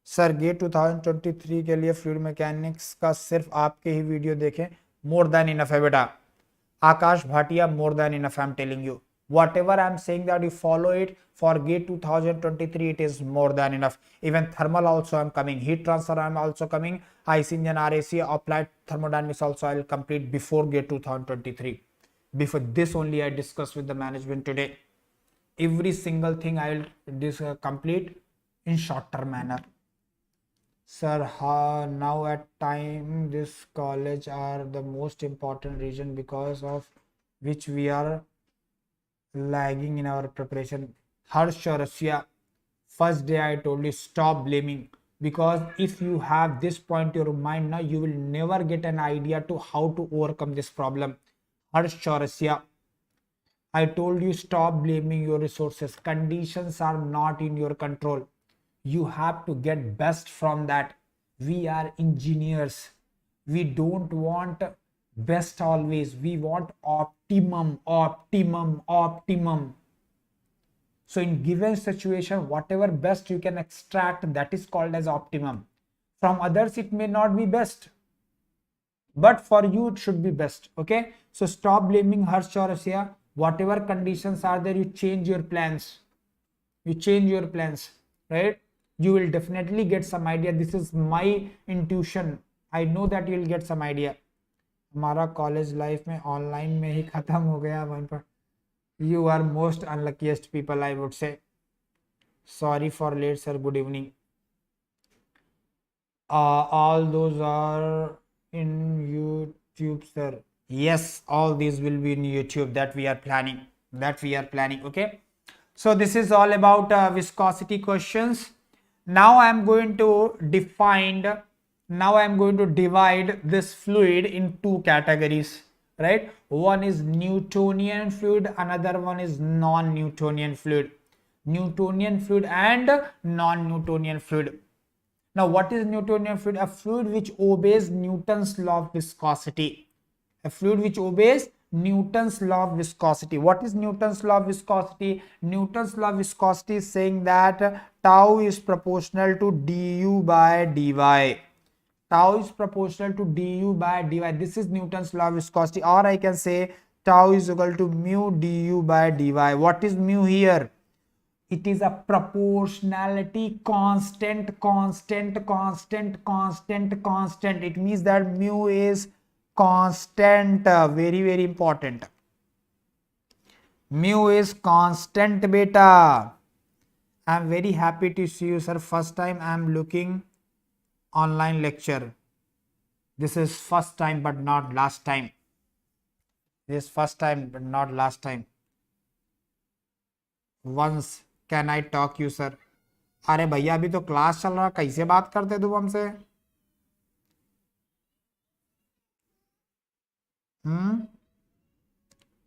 Sir GATE 2023 के लिए fluid mechanics का सिर्फ आपके ही video देखें, मोर than enough है बेटा. Akash Bhatia, more than enough. I am telling you, whatever I am saying that you follow it for GATE 2023, it is more than enough. Even thermal also I am coming, heat transfer I am also coming, IC engine, RAC, applied thermodynamics also I will complete before GATE 2023. Before this only I discussed with the management today. Every single thing I will complete in shorter manner. Sir, now at time this college are the most important reason because of which we are lagging in our preparation. Harsh or Russia, first day I told you stop blaming, because if you have this point in your mind now, you will never get an idea to how to overcome this problem. Harsh or Russia, I told you stop blaming your resources. Conditions are not in your control. You have to get best from that. We are engineers. We don't want best always. We want optimum. So in given situation, whatever best you can extract, that is called as optimum. From others, it may not be best, but for you, it should be best. Okay. So stop blaming Harsh or Asya. Whatever conditions are there, you change your plans. Right? You will definitely get some idea. This is my intuition. I know that you will get some idea. हमारा college life में online में ही खत्म हो गया वहीं पर. You are most unluckiest people, I would say. Sorry for late, sir. Good evening. All those are in YouTube, sir. Yes, all these will be in YouTube. That we are planning. Okay. So this is all about viscosity questions. Now I am going to divide this fluid in two categories, right? One is Newtonian fluid, another one is non-Newtonian fluid. Newtonian fluid and non-Newtonian fluid. Now what is Newtonian fluid? A fluid which obeys Newton's law of viscosity. A fluid which obeys Newton's law of viscosity. What is Newton's law of viscosity? Newton's law of viscosity is saying that tau is proportional to du by dy. Tau is proportional to du by dy. This is Newton's law of viscosity, or I can say tau is equal to mu du by dy. What is mu here? It is a proportionality constant. It means that mu is constant. Very, very important. Mu is constant, beta. I am very happy to see you, sir. First time I am looking online lecture. This is first time but not last time. Once can I talk you, sir? अरे भैया अभी तो class चल रहा, कैसे बात करते तुम हमसे?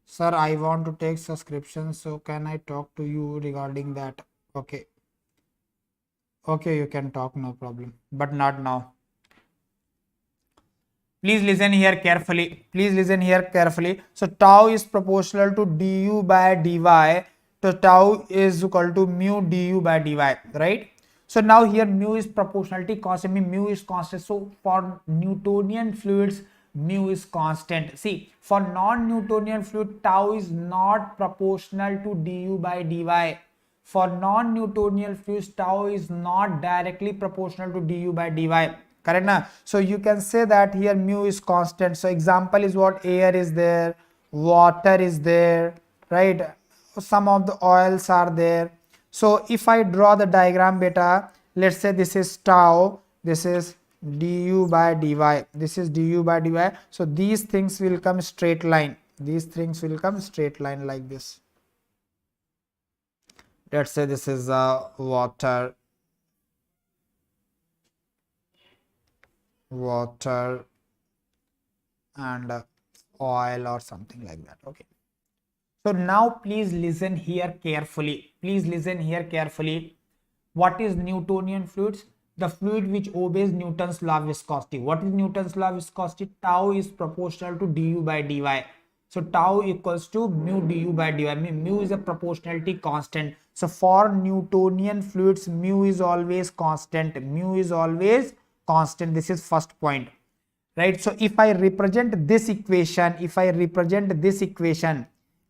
Sir, I want to take subscription, so can I talk to you regarding that? Okay, you can talk, no problem, but not now. Please listen here carefully. So tau is proportional to du by dy. So tau is equal to mu du by dy, right? So now here mu is proportionality constant, mu is constant. So for Newtonian fluids, mu is constant. See, for non-Newtonian fluid, tau is not proportional to du by dy. For non-Newtonian fluids, tau is not directly proportional to du by dy. correct na? So you can say that here mu is constant. So example is what? Air is there, water is there, right? Some of the oils are there. So if I draw the diagram beta, let's say this is tau, this is du by dy, this is du by dy. So these things will come straight line, these things will come straight line like this. Let's say this is water and oil or something like that. Okay. So now please listen here carefully. Please listen here carefully. What is Newtonian fluids? The fluid which obeys Newton's law of viscosity. What is Newton's law of viscosity? Tau is proportional to du by dy. So tau equals to mu du by dy. Mu is a proportionality constant. So for Newtonian fluids, mu is always constant. Mu is always constant. This is first point, right? So if I represent this equation,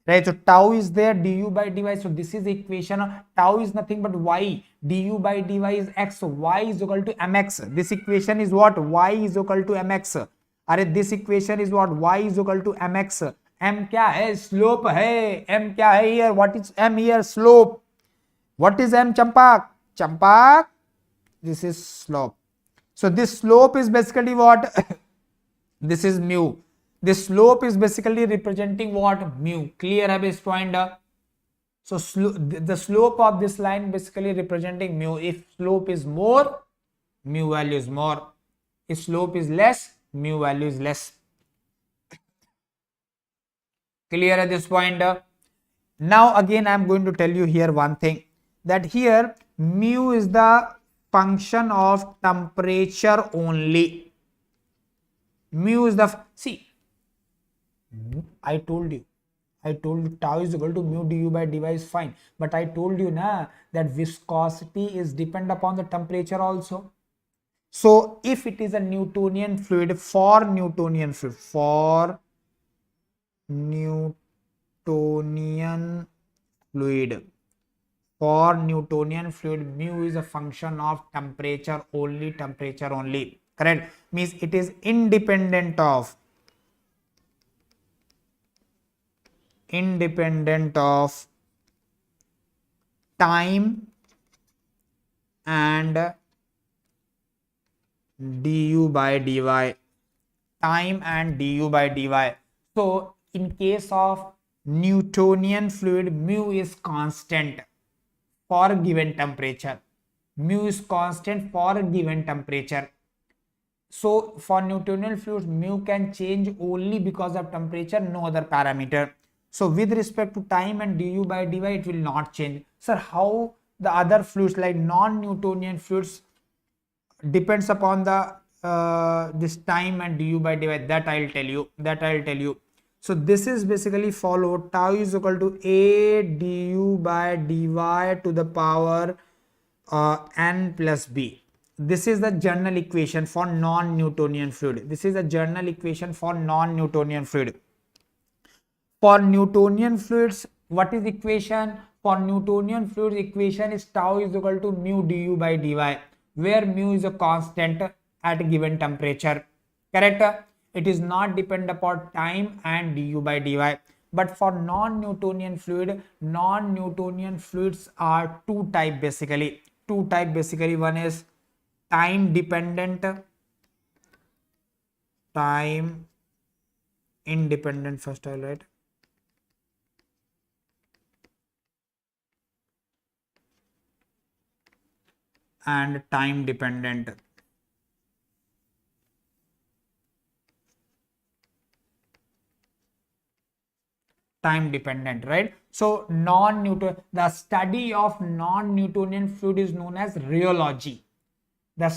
right, so tau is there, du by dy. So this is the equation. Tau is nothing but y, du by dy is x. So y is equal to mx. This equation is what? Y is equal to mx. Arey this equation is what? Y is equal to mx. M क्या है? Slope है. M क्या है here? What is M here? Slope. What is M, Champak? Champak, this is slope. So this slope is basically what? This is mu. This slope is basically representing what? Mu. Clear hai this point? So the slope of this line basically representing mu. If slope is more, mu value is more. If slope is less, mu value is less. Clear at this point? Now again I am going to tell you here one thing, that here mu is the function of temperature only. Mu is the, see, I told you tau is equal to mu du by dy is fine, but I told you na that viscosity is depend upon the temperature also. So if it is a Newtonian fluid, for Newtonian fluid, mu is a function of temperature only, correct? Means it is independent of time and du by dy. So in case of Newtonian fluid, mu is constant for a given temperature. So for Newtonian fluids, mu can change only because of temperature, no other parameter. So with respect to time and du by dy, it will not change. Sir, how the other fluids like non-Newtonian fluids depends upon the this time and du by dy? That I'll tell you. So this is basically follow tau is equal to a du by dy to the power n plus b. This is the general equation for non-Newtonian fluid. For Newtonian fluids, what is equation? For Newtonian fluids, equation is tau is equal to mu du by dy, where mu is a constant at a given temperature, correct? It is not depend upon time and du by dy. But for non-Newtonian fluids are two type basically. One is time dependent, time independent. First I'll write. And time dependent. Right? So the study of non-Newtonian fluid is known as rheology. What?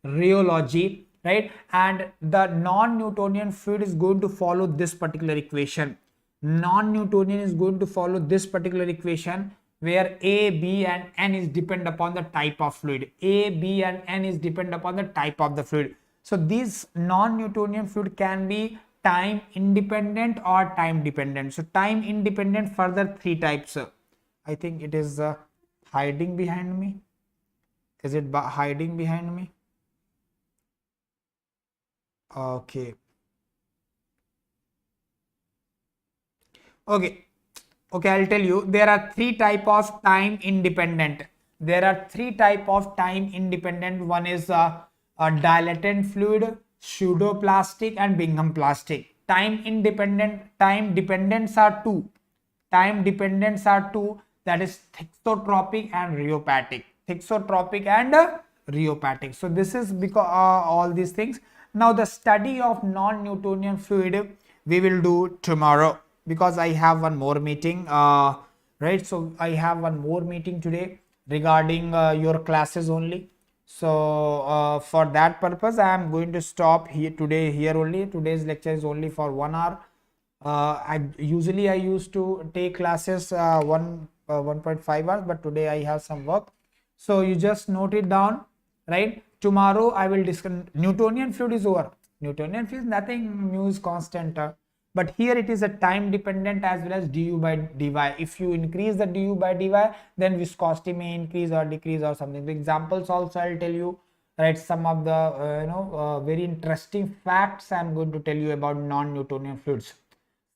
Rheology, right? And the non-Newtonian fluid is going to follow this particular equation. Where A, B and N is depend upon the type of fluid. So these non-Newtonian fluid can be time independent or time dependent. So time independent, further three types. I think it is hiding behind me. Is it hiding behind me? Okay. Okay. Okay, I'll tell you. There are three type of time independent. There are three type of time independent. One is a dilatant fluid, pseudoplastic, and Bingham plastic. Time independent. Time dependents are two. Time dependents are two. That is thixotropic and rheopathic. Thixotropic and rheopathic. So this is because all these things. Now the study of non-Newtonian fluid we will do tomorrow, because I have one more meeting, right? So I have one more meeting today regarding your classes only. So for that purpose, I am going to stop here today here only. Today's lecture is only for 1 hour. I used to take classes 1.5 hours, but today I have some work. So you just note it down, right? Tomorrow I will discuss. Newtonian fluid is over. Newtonian fluid is nothing new, is constant. But here it is a time dependent as well as du by dy. If you increase the du by dy, then viscosity may increase or decrease or something. The examples also I'll tell you, right? Some of the very interesting facts I'm going to tell you about non-Newtonian fluids.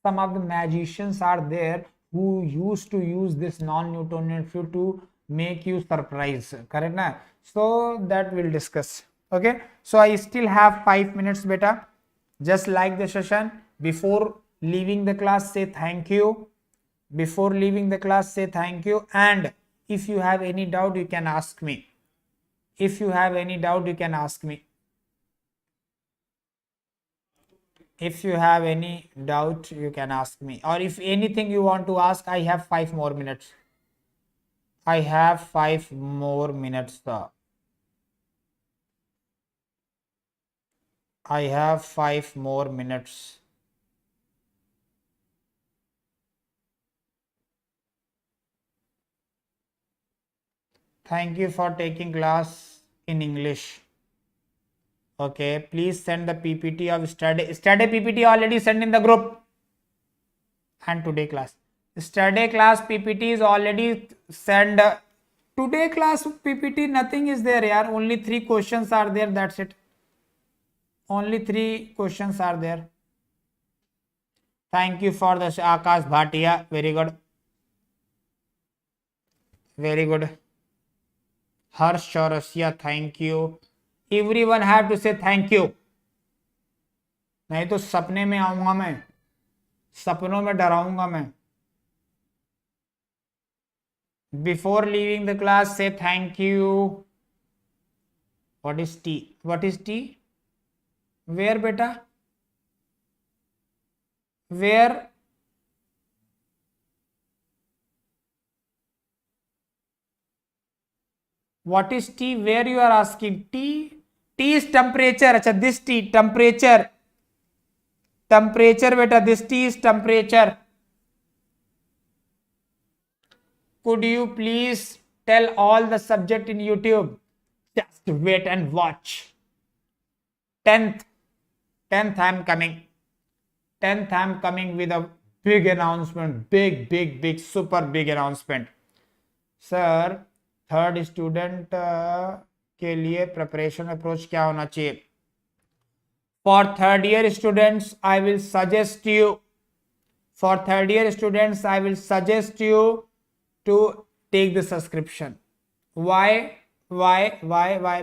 Some of the magicians are there who used to use this non-Newtonian fluid to make you surprise, correct na? So that we'll discuss. Okay, so I still have 5 minutes beta. Just like the session. Before leaving the class, say thank you. Before leaving the class, say thank you. And if you have any doubt, you can ask me. If you have any doubt, you can ask me. If you have any doubt, you can ask me. Or if anything you want to ask, I have 5 more minutes. I have 5 more minutes. I have 5 more minutes. Thank you for taking class in English. Okay, please send the PPT of study. Study PPT already sent in the group. And today class. Study class PPT is already sent. Today class PPT, nothing is there, yaar. Only 3 questions are there. That's it. Only 3 questions are there. Thank you for the Akash Bhatia. Very good. Very good. Harsh Chaurasia, thank you. Everyone have to say thank you. नहीं तो सपने में आऊंगा मैं, सपनों में डराऊंगा मैं. Before leaving the class, say thank you. What is T? What is T? Where beta? Where? What is T? Where you are asking? T? T is temperature. Acha, this T, temperature. Temperature beta, this T is temperature. Could you please tell all the subject in YouTube? Just wait and watch. 10th I'm coming. 10th I'm coming with a big announcement. Big, super big announcement. Sir, third student के लिए preparation approach क्या होना चाहिए? For third year students I will suggest you, for third year students I will suggest you to take the subscription. Why?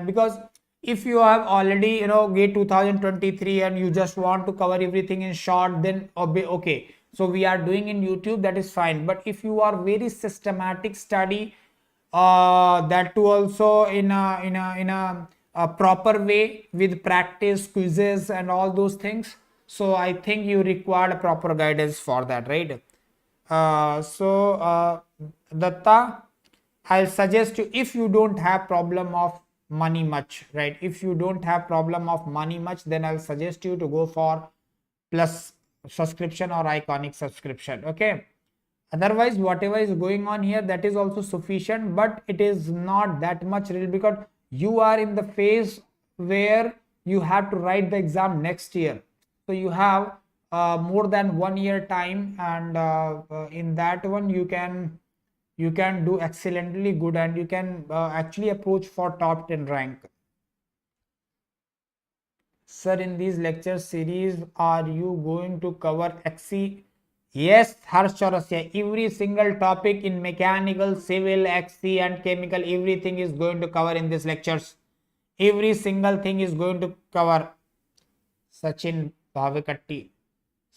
Because if you have already GATE 2023 and you just want to cover everything in short, then okay, so we are doing in YouTube, that is fine. But if you are very systematic study, that too also in a proper way with practice, quizzes and all those things, so I think you require proper guidance for that, right? Datta, I'll suggest you, if you don't have problem of money much, right? If you don't have problem of money much, then I'll suggest you to go for plus subscription or iconic subscription. Okay, otherwise whatever is going on here, that is also sufficient, but it is not that much real, because you are in the phase where you have to write the exam next year, so you have more than 1 year time, and in that one you you can do excellently good and you can actually approach for top 10 rank. Sir, in these lecture series, are you going to cover XC? Yes, Harsh Chaurasia. Every single topic in mechanical, civil, XC and chemical, everything is going to cover in these lectures. Every single thing is going to cover. Sachin Bhavikatti.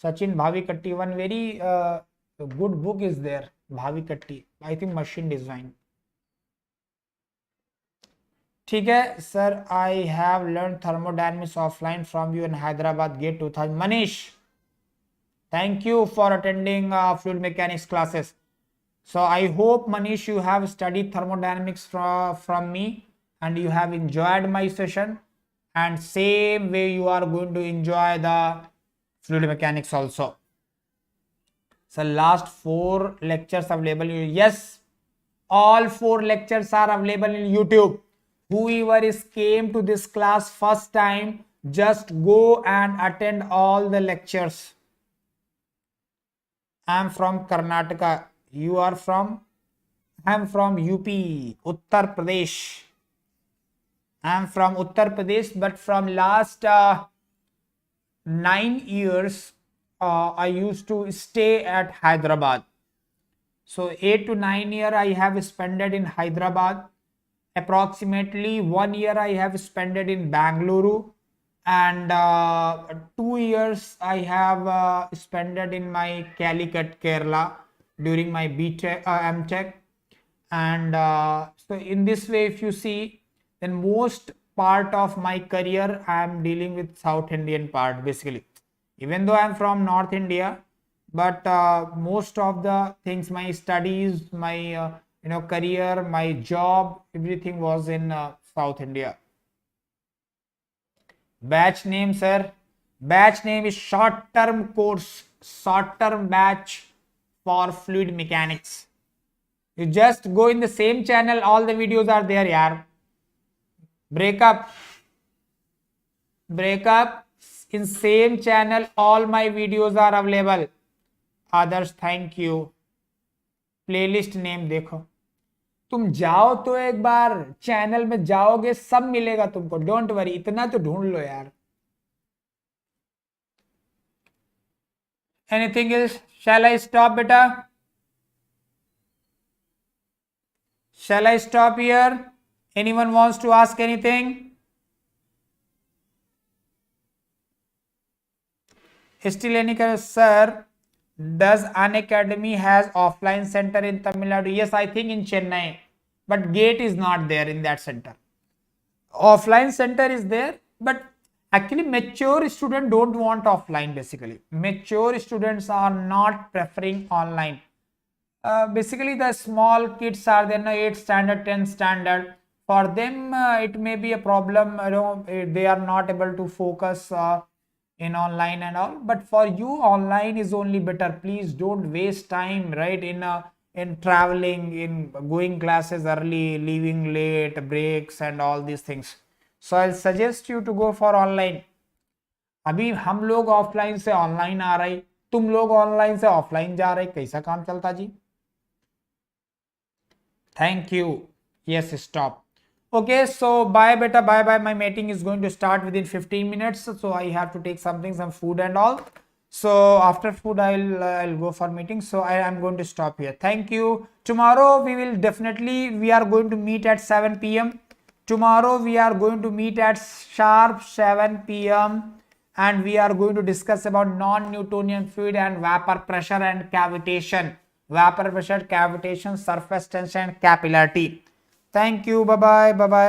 Sachin Bhavikatti, one very good book is there. Bhavikatti. I think machine design. ठीक है sir, I have learn thermodynamics offline from you in Hyderabad GATE 2000. Manish, thank you for attending fluid mechanics classes. So I hope Manish you have studied thermodynamics from me and you have enjoyed my session, and same way you are going to enjoy the fluid mechanics also. So last 4 lectures available. Yes, all 4 lectures are available in YouTube. Whoever is came to this class first time, just go and attend all the lectures. I am from Karnataka. You are from? I am from UP, Uttar Pradesh. I am from Uttar Pradesh, but from last 9 years, I used to stay at Hyderabad. So 8 to 9 years I have spent in Hyderabad. Approximately 1 year I have spent in Bangalore, and 2 years I have spent in my Calicut, Kerala during my BTech, MTech, and so in this way, if you see, then most part of my career I am dealing with South Indian part basically. Even though I am from North India, but most of the things, my studies, my career, my job, everything was in South India. Batch name, sir. Batch name is short term course, short term batch for fluid mechanics. You just go in the same channel, all the videos are there, yaar. Breakup in same channel, all my videos are available. Others, thank you. Playlist name देखो, तुम जाओ तो एक बार channel में जाओगे, सब मिलेगा तुमको, डोंट वरी, इतना तो ढूंढ लो यार. Anything else? Shall I stop बेटा? Shall I stop here? Anyone wants to ask anything? Still any कर sir? Does Unacademy has offline center in Tamil Nadu? Yes, I think in Chennai, but GATE is not there in that center. Offline center is there, but actually mature students don't want offline basically. Mature students are not preferring online. Basically the small kids are there, 8th standard, 10th standard. For them, it may be a problem, they are not able to focus in online and all, but for you online is only better. Please don't waste time, right, in traveling, in going classes early, leaving late, breaks and all these things. So I'll suggest you to go for online. अभी हम लोग offline से online आ रहे, तुम लोग online से offline जा रहे, कैसा काम चलता जी? Thank you. Yes, stop. Okay, so bye beta, bye bye. My meeting is going to start within 15 minutes, so I have to take some food and all. So after food I'll go for meeting, so I am going to stop here. Thank you. Tomorrow we are going to meet at 7 p.m. Tomorrow we are going to meet at sharp 7 p.m. and we are going to discuss about non-Newtonian fluid and vapor pressure and cavitation. Vapor pressure, cavitation, surface tension and capillarity. Thank you. Bye bye. Bye bye.